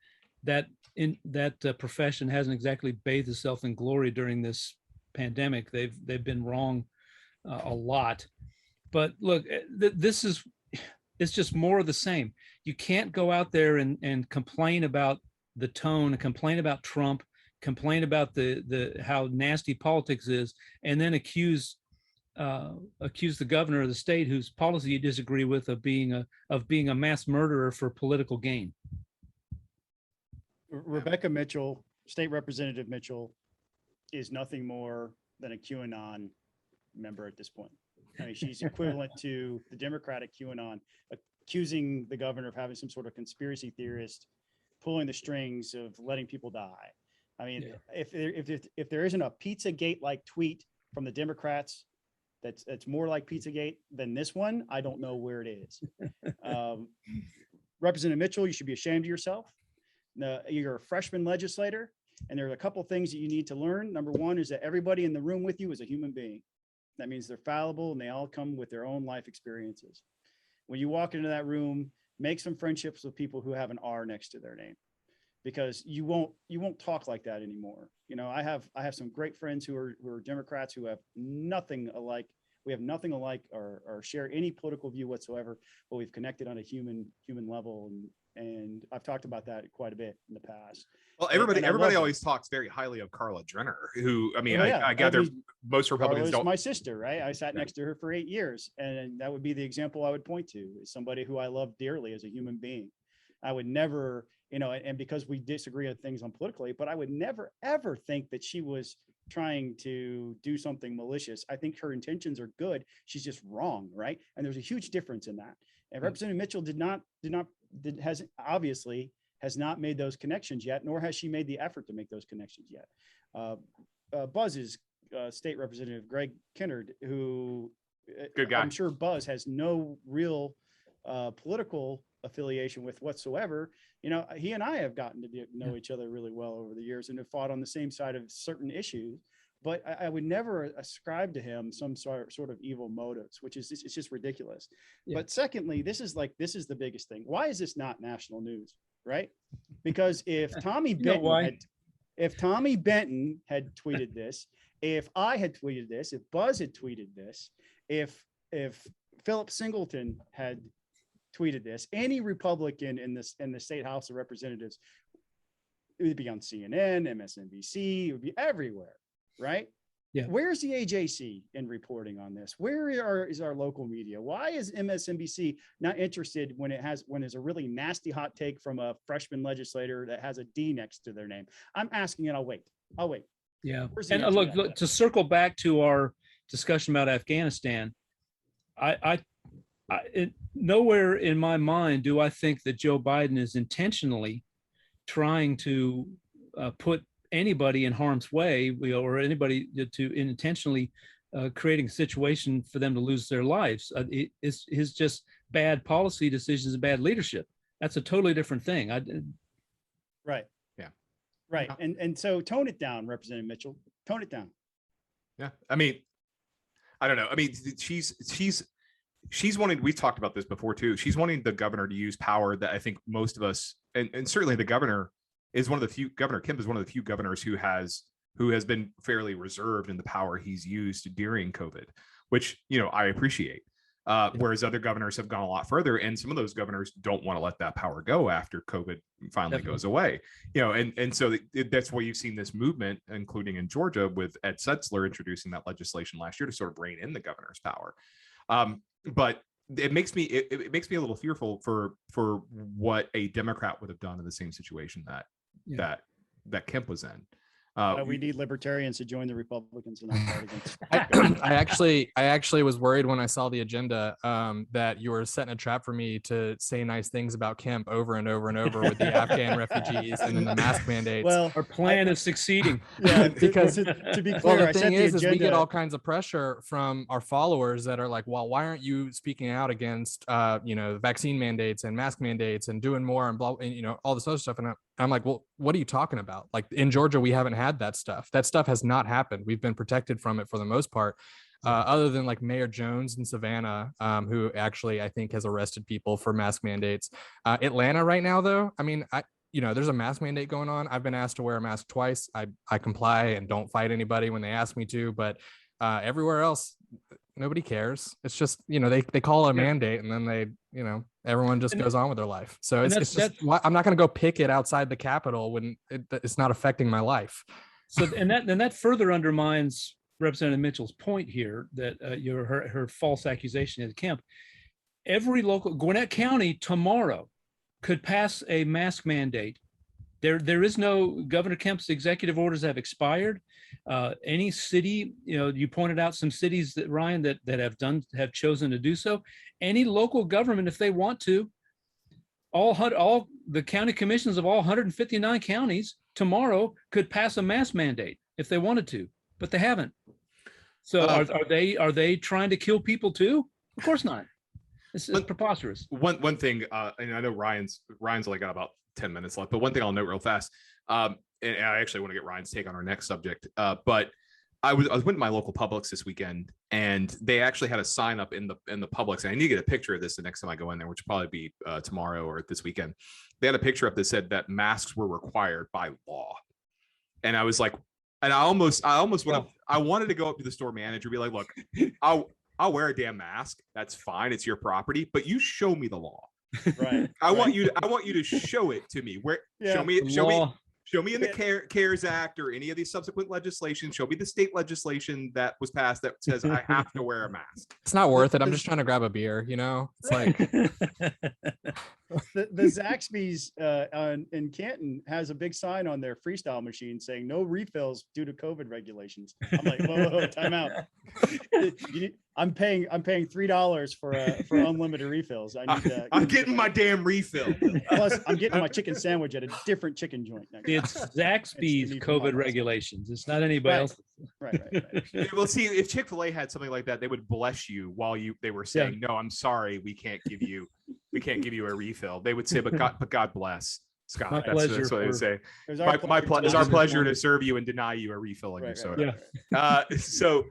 that profession hasn't exactly bathed itself in glory during this pandemic. They've been wrong a lot. But look, it's just more of the same. You can't go out there and complain about the tone, complain about Trump, complain about the how nasty politics is, and then accuse the governor of the state whose policy you disagree with of being a mass murderer for political gain. Rebecca Mitchell, State Representative Mitchell, is nothing more than a QAnon member at this point. I mean, she's equivalent to the Democratic QAnon, accusing the governor of having some sort of conspiracy theorist pulling the strings of letting people die. I mean, yeah. If there isn't a Pizzagate-like tweet from the Democrats that's more like Pizzagate than this one, I don't know where it is. Representative Mitchell, you should be ashamed of yourself. You're a freshman legislator, and there are a couple things that you need to learn. Number one is that everybody in the room with you is a human being. That means they're fallible and they all come with their own life experiences. When you walk into that room, make some friendships with people who have an R next to their name, because you won't talk like that anymore. You know, I have some great friends who are Democrats who have nothing alike. We have nothing alike or share any political view whatsoever, but we've connected on a human level. And I've talked about that quite a bit in the past. Well, everybody always talks very highly of Carla Drenner, who, I mean, I gather most Republicans don't. My sister, right? I sat next to her for 8 years, and that would be the example I would point to, is somebody who I love dearly as a human being. I would never, you know, and because we disagree on things on politically, but I would never, ever think that she was trying to do something malicious. I think her intentions are good. She's just wrong, right? And there's a huge difference in that. And Representative Mitchell has not made those connections yet, nor has she made the effort to make those connections yet. Buzz's State Representative Greg Kennard, who good guy. I'm sure Buzz has no real political affiliation with whatsoever. You know, he and I have gotten to know each other really well over the years and have fought on the same side of certain issues. But I would never ascribe to him some sort of evil motives, which is it's just ridiculous. Yeah. But secondly, this is the biggest thing. Why is this not national news, right? Because if Tommy Benton had tweeted this, if I had tweeted this, if Buzz had tweeted this, if Philip Singleton had tweeted this, any Republican in the State House of Representatives, it would be on CNN, MSNBC, it would be everywhere. Right? Yeah. Where's the AJC in reporting on this? Where is our local media? Why is MSNBC not interested when there's a really nasty hot take from a freshman legislator that has a D next to their name? I'm asking it. I'll wait. Yeah. And look, to circle back to our discussion about Afghanistan, nowhere in my mind do I think that Joe Biden is intentionally trying to put anybody in harm's way, or anybody to intentionally creating a situation for them to lose their lives. It's just bad policy decisions and bad leadership. That's a totally different thing. Right. Yeah. Right. And so tone it down, Representative Mitchell. Tone it down. Yeah. I mean, I don't know. I mean, she's wanting, we've talked about this before too. She's wanting the governor to use power that I think most of us, and certainly the governor is one of the few, Governor Kemp is one of the few governors who has been fairly reserved in the power he's used during COVID, which, you know, I appreciate. Whereas other governors have gone a lot further, and some of those governors don't want to let that power go after COVID finally goes away. You know, and so that's why you've seen this movement, including in Georgia, with Ed Setzler introducing that legislation last year to sort of rein in the governor's power. But it makes me a little fearful for what a Democrat would have done in the same situation that Kemp was in. We need libertarians to join the Republicans in that fight against. I actually was worried when I saw the agenda that you were setting a trap for me to say nice things about Kemp over and over and over with the Afghan refugees and then the mask mandates. Well, our plan is succeeding. Yeah, because to be clear, well, the I thing set the is agenda. we get all kinds of pressure from our followers that are like, well, why aren't you speaking out against vaccine mandates and mask mandates and doing more and blah, and all this other stuff. And I'm like, well, what are you talking about? Like in Georgia, we haven't had that stuff. That stuff has not happened. We've been protected from it for the most part, other than like Mayor Jones in Savannah, who actually I think has arrested people for mask mandates. Atlanta right now, though, I mean, there's a mask mandate going on. I've been asked to wear a mask twice. I comply and don't fight anybody when they ask me to, but everywhere else, nobody cares. It's just, they call it a mandate and then they, everyone just goes on with their life. So it's just, I'm not going to go picket outside the Capitol when it's not affecting my life. So, and that further undermines Representative Mitchell's point here that her false accusation at Kemp. Every local, Gwinnett County tomorrow could pass a mask mandate. There is no, Governor Kemp's executive orders have expired. Any city, you pointed out some cities that, Ryan, that have chosen to do so. Any local government, if they want to, all the county commissions of all 159 counties tomorrow could pass a mask mandate if they wanted to, but they haven't. So are they trying to kill people too? Of course not. It's preposterous. One thing, and I know Ryan's only got about 10 minutes left, but one thing I'll note real fast, and I actually want to get Ryan's take on our next subject, but I went to my local Publix this weekend, and they actually had a sign up in the Publix, and I need to get a picture of this the next time I go in there, which will probably be tomorrow or this weekend. They had a picture up that said that masks were required by law, and I was like, and I almost wanted to go up to the store manager and be like, look, I'll wear a damn mask, that's fine, it's your property, but you show me the law. Right. I want you to show it to me. Show me in the CARES Act or any of these subsequent legislation. Show me the state legislation that was passed that says I have to wear a mask. It's not worth it. I'm just trying to grab a beer, It's like the Zaxby's in Canton has a big sign on their freestyle machine saying no refills due to COVID regulations. I'm like, whoa, time out. I'm paying $3 for unlimited refills. I'm getting my damn refill. Plus, I'm getting my chicken sandwich at a different chicken joint. It's Zaxby's COVID regulations. It's not anybody else. Right. Well, see, if Chick-fil-A had something like that, they would bless you while they were saying, "No, I'm sorry, we can't give you a refill." They would say, "But God bless." Scott, that's what they say. It's our pleasure to serve you and deny you a refill on your soda. So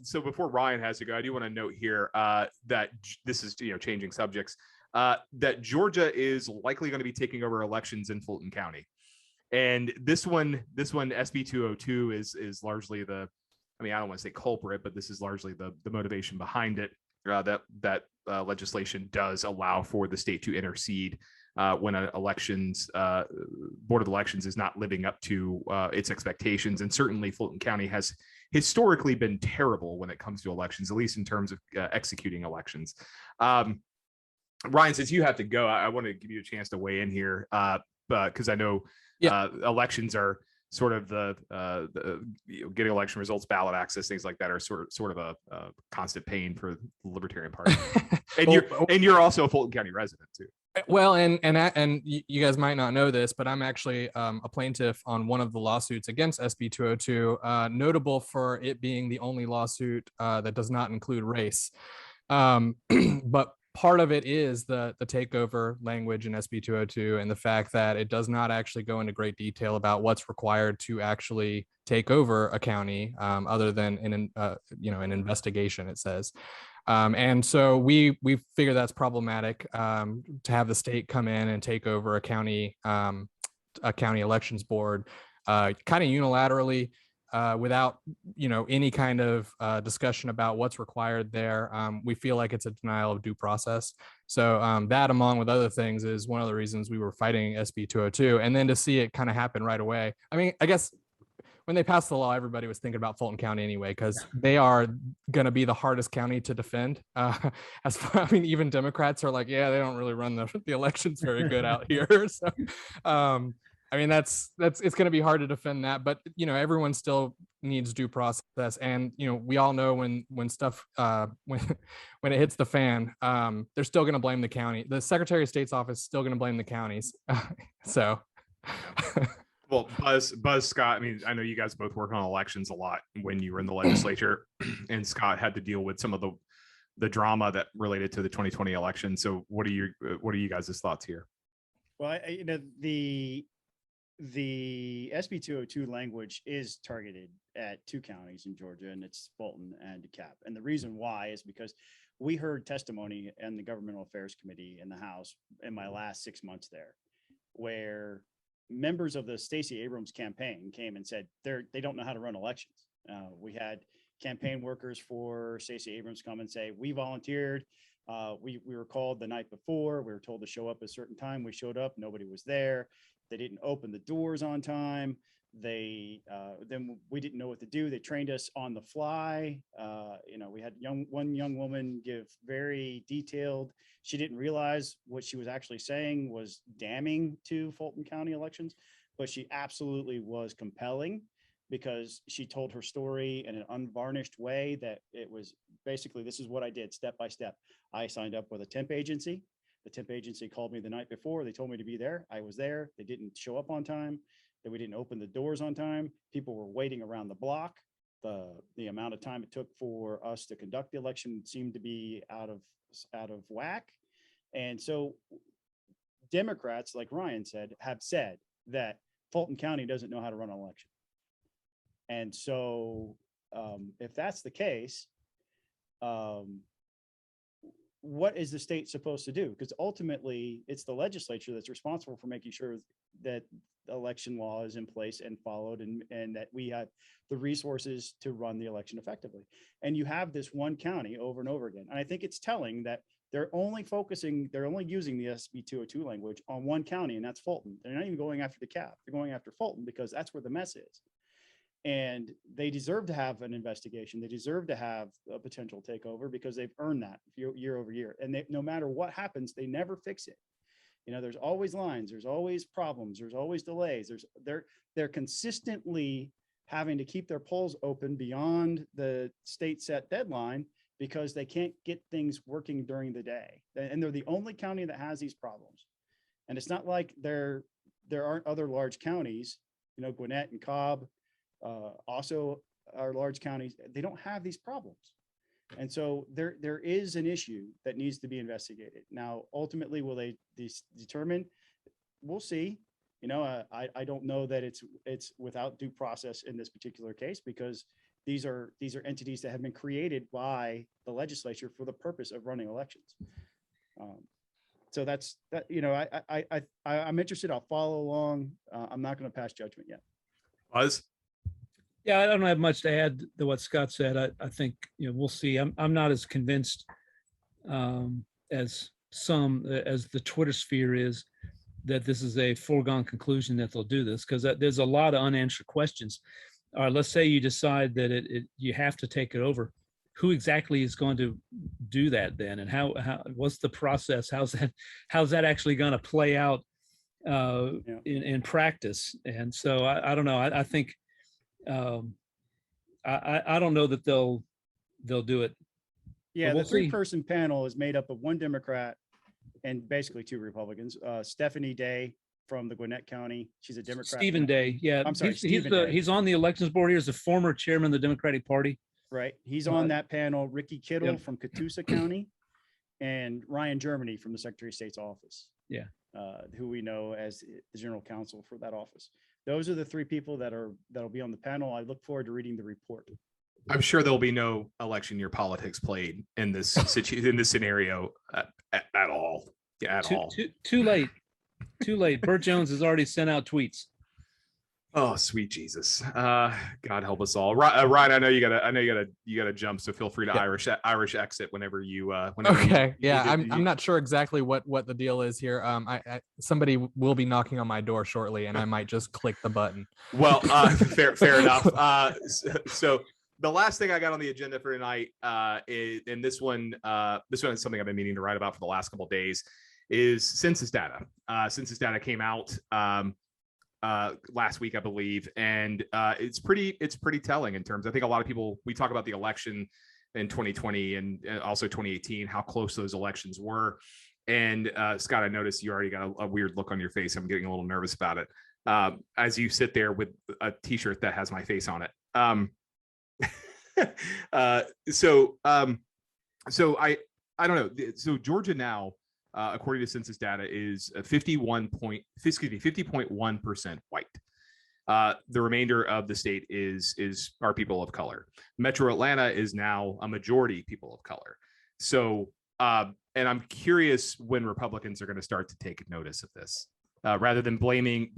so before Ryan has to go, I do want to note here that this is changing subjects, that Georgia is likely going to be taking over elections in Fulton County, and this one SB 202 is largely I don't want to say culprit, but this is largely the motivation behind it. That legislation does allow for the state to intercede when an board of elections is not living up to its expectations. And certainly Fulton County has historically been terrible when it comes to elections, at least in terms of executing elections. Ryan, since you have to go, I want to give you a chance to weigh in here, because I know elections are sort of the getting election results, ballot access, things like that are sort of a constant pain for the Libertarian Party. And you're also a Fulton County resident too. Well, and you guys might not know this, but I'm actually a plaintiff on one of the lawsuits against SB 202, notable for it being the only lawsuit that does not include race. But part of it is the takeover language in SB 202 and the fact that it does not actually go into great detail about what's required to actually take over a county, other than an investigation, it says. And so we figure that's problematic, to have the state come in and take over a county elections board kind of unilaterally, without any kind of discussion about what's required there. We feel like it's a denial of due process. So that, along with other things, is one of the reasons we were fighting SB 202. And then to see it kind of happen right away. I mean, I guess when they passed the law, everybody was thinking about Fulton County anyway, because they are going to be the hardest county to defend. Even Democrats are like, yeah, they don't really run the elections very good out here. So, it's going to be hard to defend that, but everyone still needs due process. And we all know when stuff when it hits the fan, they're still going to blame the county. The Secretary of State's office is still going to blame the counties. So. Well, Buzz, Scott, I mean, I know you guys both work on elections a lot when you were in the legislature, and Scott had to deal with some of the drama that related to the 2020 election. So what are you guys' thoughts here? Well, the SB 202 language is targeted at two counties in Georgia, and it's Fulton and DeKalb. And the reason why is because we heard testimony in the Governmental Affairs Committee in the House in my last 6 months there, where members of the Stacey Abrams campaign came and said they don't know how to run elections. We had campaign workers for Stacey Abrams come and say, we volunteered. We were called the night before. We were told to show up at a certain time. We showed up. Nobody was there. They didn't open the doors on time. Then we didn't know what to do. They trained us on the fly. We had one young woman give very detailed. She didn't realize what she was actually saying was damning to Fulton County elections, but she absolutely was compelling because she told her story in an unvarnished way that it was basically, this is what I did step by step. I signed up with a temp agency. The temp agency called me the night before. They told me to be there. I was there. They didn't show up on time. That we didn't open the doors on time. People were waiting around the block. The amount of time it took for us to conduct the election seemed to be out of whack. And so Democrats, like Ryan said, have said that Fulton County doesn't know how to run an election. And so if that's the case, what is the state supposed to do? Because ultimately it's the legislature that's responsible for making sure that election law is in place and followed, and that we have the resources to run the election effectively. And you have this one county over and over again. And I think it's telling that they're only using the SB 202 language on one county, and that's Fulton. They're not even going after DeKalb. They're going after Fulton because that's where the mess is. And they deserve to have an investigation. They deserve to have a potential takeover because they've earned that year over year. And no matter what happens, they never fix it. There's always lines, there's always problems, there's always delays. They're consistently having to keep their polls open beyond the state set deadline because they can't get things working during the day. And they're the only county that has these problems. And it's not like there aren't other large counties, Gwinnett and Cobb also are large counties. They don't have these problems. And so there is an issue that needs to be investigated. Now, ultimately, will they determine? We'll see. I don't know that it's without due process in this particular case because these are entities that have been created by the legislature for the purpose of running elections. So that's that. I'm interested. I'll follow along. I'm not going to pass judgment yet. Buzz? Yeah, I don't have much to add to what Scott said. I think we'll see. I'm not as convinced as the Twitter sphere is that this is a foregone conclusion that they'll do this, because there's a lot of unanswered questions. All right, let's say you decide that you have to take it over. Who exactly is going to do that then, and how what's the process? How's that actually going to play out in practice? And so I don't know. I think. I don't know that they'll do it. Yeah, the 3-person panel is made up of one Democrat, and basically 2 Republicans, Stephanie Day from the Gwinnett County. She's a Democrat. Stephen Day. Yeah. I'm sorry, He's on the elections board. He's a former chairman of the Democratic Party. Right. He's on that panel. Ricky Kittle Yep. from Catoosa County and Ryan Germany from the Secretary of State's office. Yeah. Who we know as the general counsel for that office. Those are the 3 people that'll be on the panel. I look forward to reading the report. I'm sure there'll be no election year politics played in this in this scenario at all. Yeah, at all. Too late. Too late. Burt Jones has already sent out tweets. Oh, sweet Jesus! God help us all. Ryan, I know you gotta jump, so feel free to Irish exit whenever you. Okay, yeah, I'm not sure exactly what the deal is here. Somebody will be knocking on my door shortly, and I might just click the button. Well, fair enough. So the last thing I got on the agenda for tonight, is this one is something I've been meaning to write about for the last couple of days, is census data. Census data came out last week, I believe, and it's pretty telling in terms. I think a lot of people, we talk about the election in 2020 and also 2018, how close those elections were. And Scott, I noticed you already got a weird look on your face. I'm getting a little nervous about it as you sit there with a T-shirt that has my face on it. So I don't know. So Georgia now, according to census data, is 50.1% white. The remainder of the state is our people of color. Metro Atlanta is now a majority people of color. So, and I'm curious when Republicans are going to start to take notice of this, rather than blaming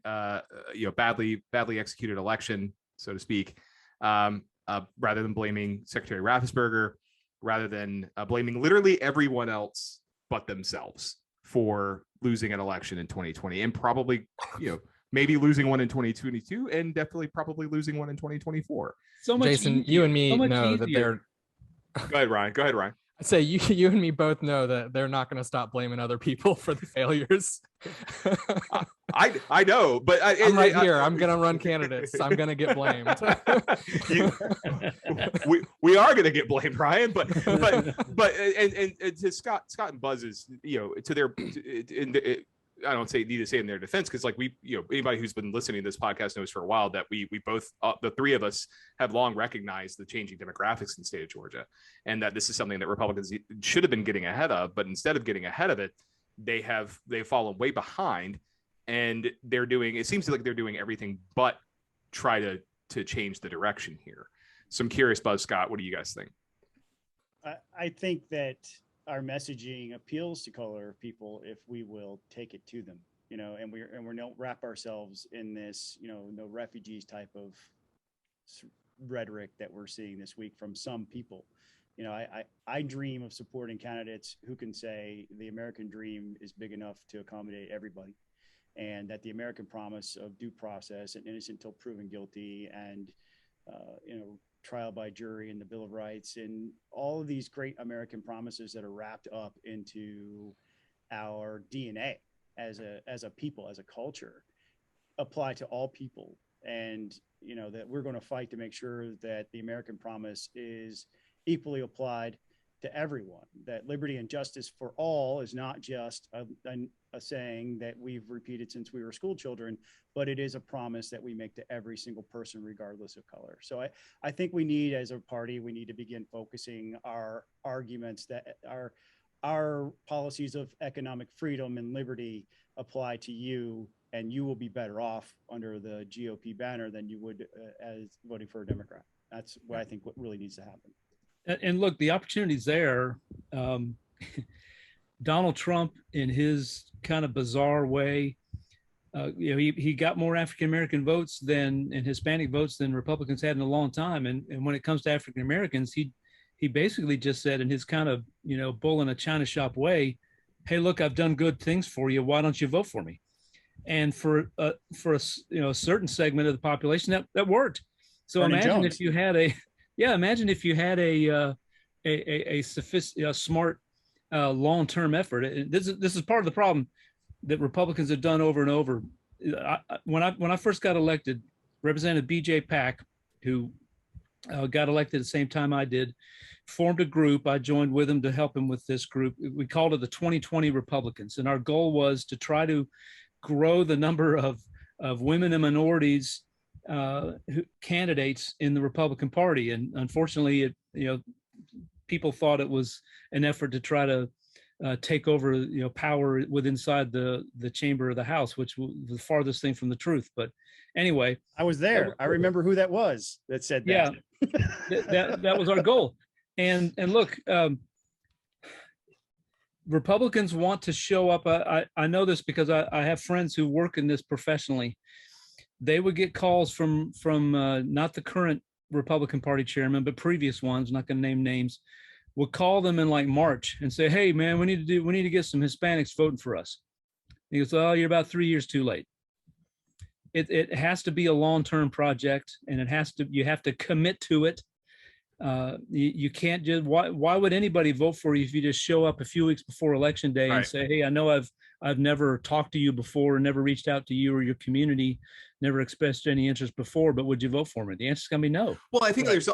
badly executed election, so to speak, rather than blaming Secretary Raffensperger, rather than blaming literally everyone else but themselves for losing an election in 2020, and probably, maybe losing one in 2022, and definitely probably losing one in 2024. So much Jason, easier. you and me So much know that easier. they're. Go ahead, Ryan. I'd say you and me both know that they're not going to stop blaming other people for the failures. I know, but I'm right here. I'm going to run candidates. I'm going to get blamed. we are going to get blamed, Ryan. But to Scott and Buzz's, to their, I don't need to say in their defense, because anybody who's been listening to this podcast knows for a while that we both, the 3 of us, have long recognized the changing demographics in the state of Georgia, and that this is something that Republicans should have been getting ahead of, but instead of getting ahead of it, they've fallen way behind, and it seems like they're doing everything but try to change the direction here. So I'm curious, Buzz, Scott, what do you guys think? I think that our messaging appeals to color people if we will take it to them, and we don't wrap ourselves in this, no refugees type of rhetoric that we're seeing this week from some people. I dream of supporting candidates who can say the American dream is big enough to accommodate everybody, and that the American promise of due process and innocent until proven guilty, and trial by jury and the Bill of Rights and all of these great American promises that are wrapped up into our DNA as a people, as a culture, apply to all people. And, that we're going to fight to make sure that the American promise is equally applied to everyone, that liberty and justice for all is not just a saying that we've repeated since we were school children, but it is a promise that we make to every single person, regardless of color. So I think we need, as a party, we need to begin focusing our arguments that our policies of economic freedom and liberty apply to you, and you will be better off under the GOP banner than you would as voting for a Democrat. That's what I think what really needs to happen. And look, the opportunity's there. Donald Trump, in his kind of bizarre way, he got more African-American votes and Hispanic votes than Republicans had in a long time. And when it comes to African-Americans, he basically just said, in his kind of, bull in a China shop way, hey, look, I've done good things for you. Why don't you vote for me? And for a certain segment of the population, that worked. So Bernie imagine Jones. if you had a smart long-term effort. This is part of the problem that Republicans have done over and over. When I first got elected, Representative B.J. Pack, who got elected at the same time I did, formed a group. I joined with him to help him with this group. We called it the 2020 Republicans. And our goal was to try to grow the number of women and minorities candidates in the Republican Party. And unfortunately, people thought it was an effort to try to take over, power inside the chamber of the House, which was the farthest thing from the truth. But anyway, I was there. I remember who that was that said that. Yeah, that was our goal. And look, Republicans want to show up. I know this because I have friends who work in this professionally. They would get calls from not the current Republican Party chairman, but previous ones, not going to name names, would call them in like March and say, "Hey man, we need to get some Hispanics voting for us." He goes, "Oh, you're about 3 years too late." It has to be a long-term project, and you have to commit to it. You can't just, why would anybody vote for you if you just show up a few weeks before election day and say, "Hey, I know I've never talked to you before, never reached out to you or your community, never expressed any interest before, but would you vote for me?" The answer's gonna be no. Well, I think there's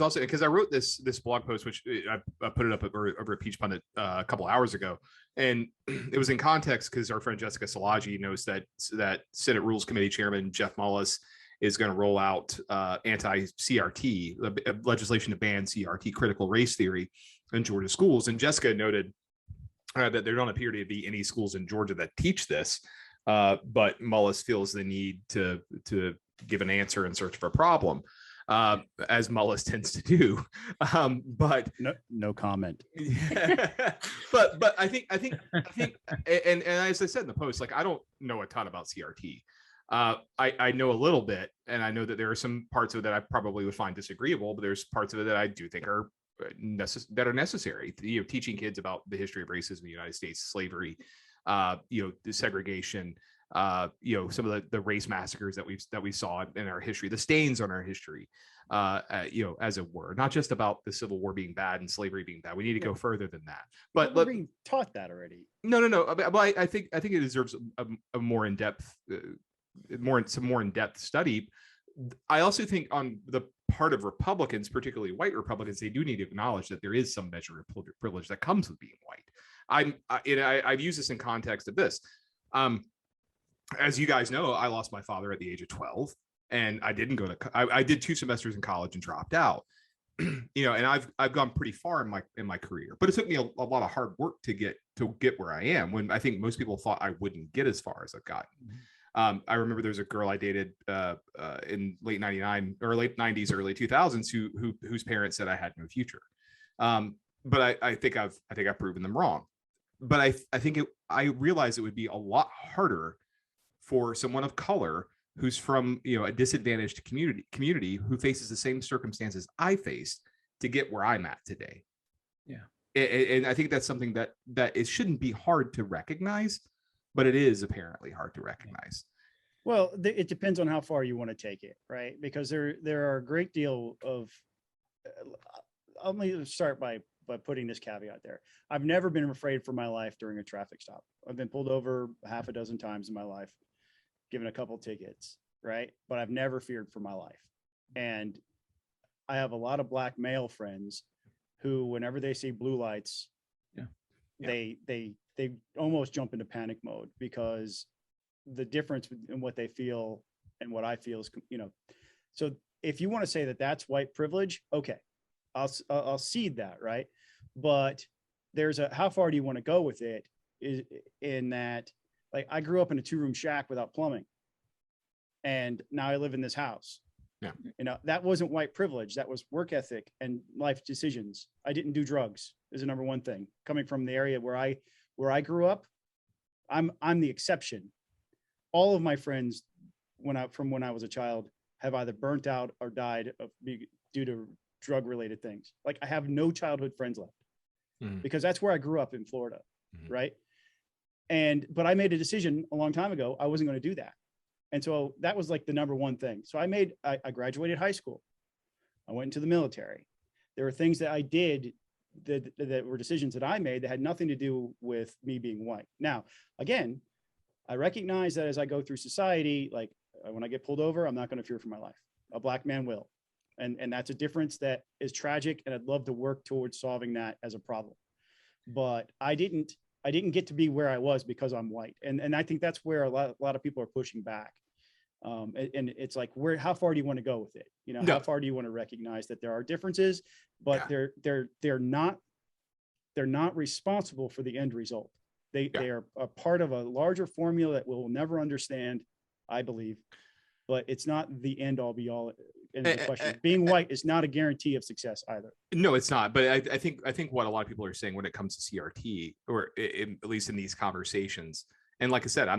also, because I wrote this blog post, which I put it up over at Peach Pundit a couple hours ago, and it was in context because our friend Jessica Szilagyi knows that Senate Rules Committee Chairman Jeff Mullis is going to roll out anti-CRT legislation to ban CRT, critical race theory, in Georgia schools. And Jessica noted that there don't appear to be any schools in Georgia that teach this, but Mullis feels the need to give an answer in search of a problem, as Mullis tends to do. But no comment. but I think, and as I said in the post, like, I don't know a ton about CRT. I know a little bit, and I know that there are some parts of it that I probably would find disagreeable, but there's parts of it that I do think are necessary. Teaching kids about the history of racism in the United States, slavery, the segregation, some of the race massacres that we saw in our history, the stains on our history, as it were, not just about the Civil War being bad and slavery being bad. We need to go further than that. But we're being taught that already. No. But I think it deserves a more in-depth, some more in-depth study. I also think on the part of Republicans, particularly white Republicans, they do need to acknowledge that there is some measure of privilege that comes with being white. I've used this in context of this. As you guys know, I lost my father at the age of 12, and I didn't go to. I did 2 semesters in college and dropped out. And I've gone pretty far in my career, but it took me a lot of hard work to get where I am. When I think most people thought I wouldn't get as far as I've gotten. I remember there was a girl I dated in late 99 or late 90s, early 2000s whose parents said I had no future. But I think I've proven them wrong. But I realized it would be a lot harder for someone of color who's from a disadvantaged community who faces the same circumstances I faced to get where I'm at today. Yeah, and I think that's something that it shouldn't be hard to recognize, but it is apparently hard to recognize. Well, it depends on how far you want to take it, right? Because there are a great deal of. Let me start by putting this caveat there. I've never been afraid for my life during a traffic stop. I've been pulled over half a dozen times in my life, given a couple tickets, right? But I've never feared for my life. And I have a lot of black male friends who, whenever they see blue lights, they almost jump into panic mode, because the difference in what they feel and what I feel is, so if you want to say that that's white privilege, okay, I'll cede that, right? But there's how far do you want to go with it, is in that, like, I grew up in a 2-room shack without plumbing, and now I live in this house. Yeah. That wasn't white privilege. That was work ethic and life decisions. I didn't do drugs is the number one thing. Coming from the area where I grew up, I'm the exception. All of my friends when I was a child have either burnt out or died due to drug related things. Like, I have no childhood friends left because that's where I grew up in Florida. Right. But I made a decision a long time ago. I wasn't going to do that. And so that was like the number one thing. So I graduated high school. I went into the military. There were things that I did that were decisions that I made that had nothing to do with me being white. Now, again, I recognize that as I go through society, like when I get pulled over, I'm not going to fear for my life. A black man will. And that's a difference that is tragic. And I'd love to work towards solving that as a problem. But I didn't get to be where I was because I'm white. And I think that's where a lot of people are pushing back. And it's like, how far do you want to go with it? You know, how far do you want to recognize that there are differences, but they're not responsible for the end result. They are a part of a larger formula that we'll never understand, I believe, but it's not the end all be all. And the question, being white is not a guarantee of success either. No, it's not. But I think what a lot of people are saying when it comes to CRT, or at least in these conversations, and like I said, I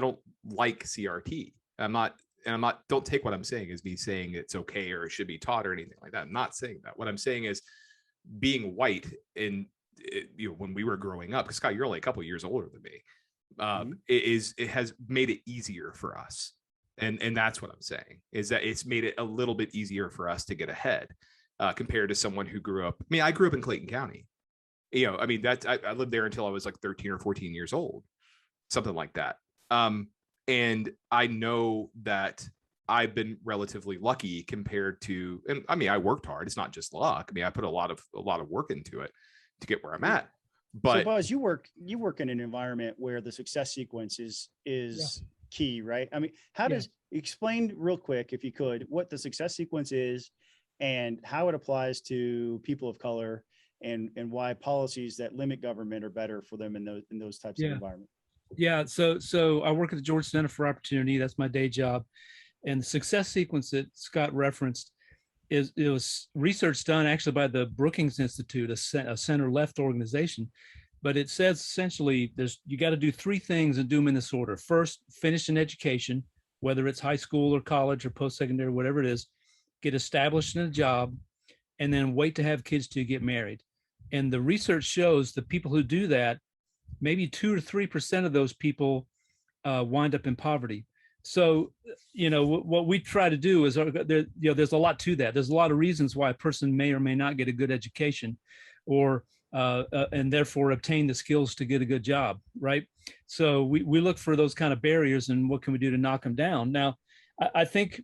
don't like CRT. Don't take what I'm saying as me saying it's okay or it should be taught or anything like that. I'm not saying that. What I'm saying is, being white in, when we were growing up, because Scott, you're only a couple of years older than me, it has made it easier for us. And that's what I'm saying, is that it's made it a little bit easier for us to get ahead compared to someone who grew up. I mean, I grew up in Clayton County. I lived there until I was like 13 or 14 years old, something like that. And I know that I've been relatively lucky compared to, and I mean, I worked hard. It's not just luck. I mean, I put a lot of work into it to get where I'm at. But so, Buzz, you work in an environment where the success sequence is key, right? I mean, how does explain real quick, if you could, what the success sequence is and how it applies to people of color, and why policies that limit government are better for them in those types of environments. Yeah. So I work at the Georgia Center for Opportunity. That's my day job. And the success sequence that Scott referenced it was research done actually by the Brookings Institute, a center-left organization. But it says essentially you got to do three things and do them in this order. First, finish an education, whether it's high school or college or post-secondary, whatever it is, get established in a job, and then wait to have kids to get married. And the research shows the people who do that, maybe 2 or 3% of those people wind up in poverty. So, what we try to do is, there's a lot to that. There's a lot of reasons why a person may or may not get a good education, or and therefore obtain the skills to get a good job, right? So we look for those kind of barriers, and what can we do to knock them down? Now, I think,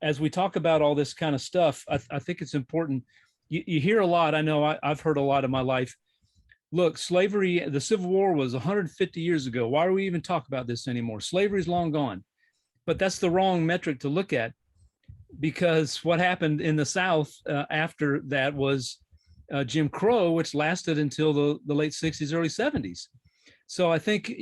as we talk about all this kind of stuff, I think it's important. You hear a lot. I know I've heard a lot in my life. Look, slavery, the Civil War was 150 years ago. Why do we even talk about this anymore? Slavery's long gone. But that's the wrong metric to look at, because what happened in the South after that was Jim Crow, which lasted until the late 60s, early 70s. So I think,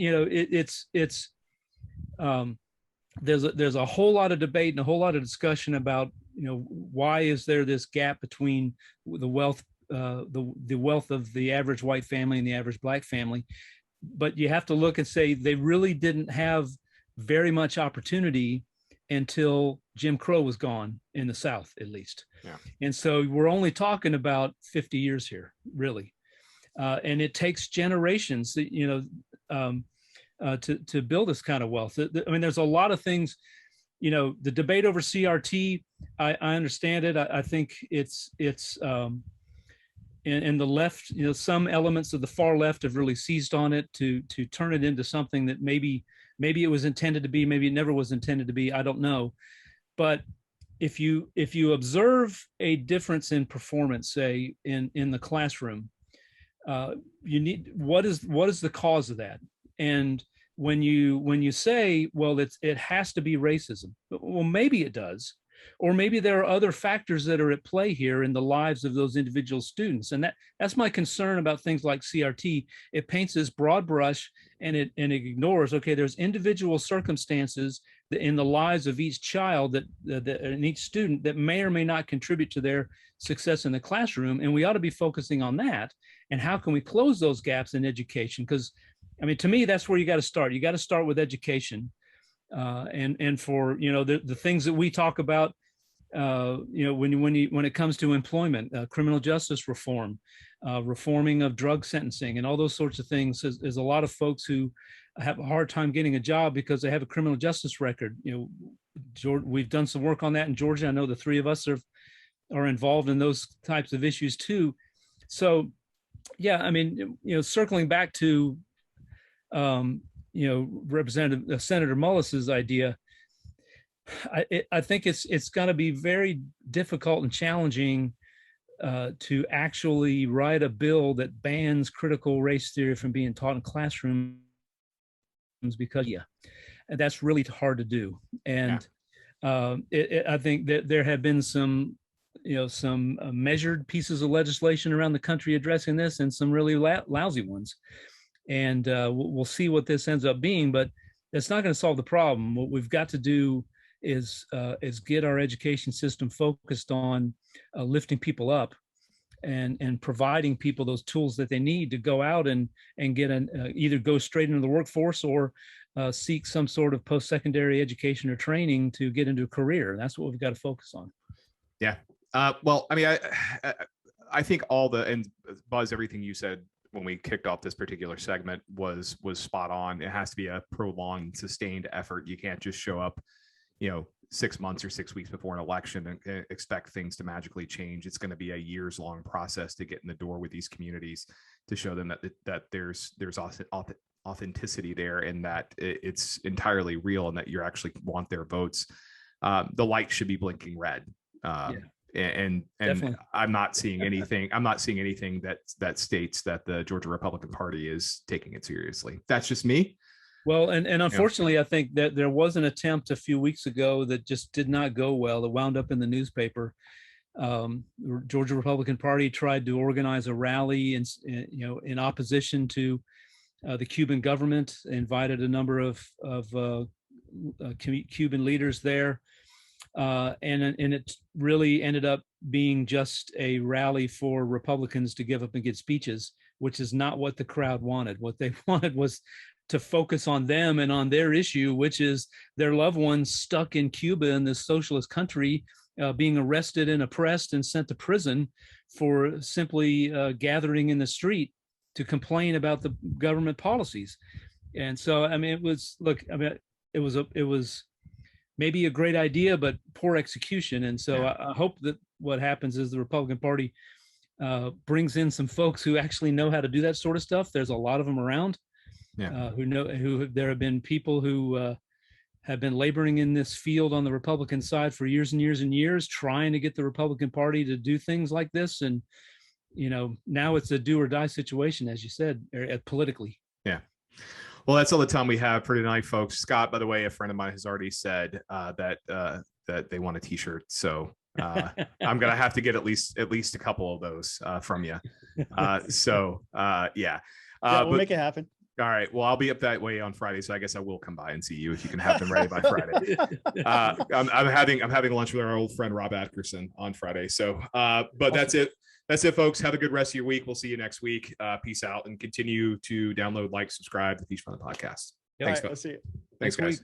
there's a whole lot of debate and a whole lot of discussion about, why is there this gap between the wealth of the average white family and the average black family. But you have to look and say they really didn't have very much opportunity until Jim Crow was gone in the South, at least. Yeah. And so we're only talking about 50 years here, really. And it takes generations, to build this kind of wealth. I mean, there's a lot of things, the debate over CRT, I understand it. I think it's and the left, some elements of the far left have really seized on it to turn it into something that maybe it was intended to be, maybe it never was intended to be. I don't know. But if you observe a difference in performance, say in the classroom, you need, what is the cause of that? And when you say, well, it has to be racism, well, maybe it does. Or maybe there are other factors that are at play here in the lives of those individual students. And that's my concern about things like CRT. It paints this broad brush and it ignores, okay, there's individual circumstances in the lives of each child and each student that may or may not contribute to their success in the classroom. And we ought to be focusing on that. And how can we close those gaps in education? Because, I mean, to me, that's where you got to start. You got to start with education. And for, the things that we talk about, when it comes to employment, criminal justice reform, reforming of drug sentencing, and all those sorts of things, is a lot of folks who have a hard time getting a job because they have a criminal justice record. We've done some work on that in Georgia. I know the three of us are involved in those types of issues too. So, yeah, I mean, circling back to, Senator Mullis's idea, I think it's going to be very difficult and challenging to actually write a bill that bans critical race theory from being taught in classrooms, because and that's really hard to do. And I think that there have been some measured pieces of legislation around the country addressing this, and some really lousy ones. And we'll see what this ends up being, but it's not going to solve the problem. What we've got to do is get our education system focused on lifting people up and providing people those tools that they need to go out and get either go straight into the workforce or seek some sort of post-secondary education or training to get into a career. That's what we've got to focus on. Yeah. Well, I mean, I think and Buzz, everything you said when we kicked off this particular segment was spot on. It has to be a prolonged, sustained effort. You can't just show up, 6 months or 6 weeks before an election and expect things to magically change. It's going to be a years-long process to get in the door with these communities, to show them that there's authenticity there, and that it's entirely real, and that you actually want their votes. The light should be blinking red. And I'm not seeing anything. I'm not seeing anything that states that the Georgia Republican Party is taking it seriously. That's just me. Well, and unfortunately, I think that there was an attempt a few weeks ago that just did not go well. That wound up in the newspaper. The Georgia Republican Party tried to organize a rally in opposition to the Cuban government. Invited a number of Cuban leaders there. And it really ended up being just a rally for Republicans to give up and get speeches, which is not what the crowd wanted. What they wanted was to focus on them and on their issue, which is their loved ones stuck in Cuba, in this socialist country, being arrested and oppressed and sent to prison for simply gathering in the street to complain about the government policies. And so, I mean, it was maybe a great idea, but poor execution. And so I hope that what happens is the Republican Party brings in some folks who actually know how to do that sort of stuff. There's a lot of them around there have been people who have been laboring in this field on the Republican side for years and years and years, trying to get the Republican Party to do things like this. And, now it's a do or die situation, as you said, politically. Yeah. Well, that's all the time we have for tonight, folks. Scott, by the way, a friend of mine has already said that they want a T-shirt, so I'm gonna have to get at least a couple of those from you. We'll make it happen. All right. Well, I'll be up that way on Friday, so I guess I will come by and see you if you can have them ready by Friday. I'm having lunch with our old friend Rob Atkerson on Friday. So, but that's it. That's it, folks. Have a good rest of your week. We'll see you next week. Peace out, and continue to download, like, subscribe to the Peach Fun Podcast. Thanks, guys. Thanks, guys.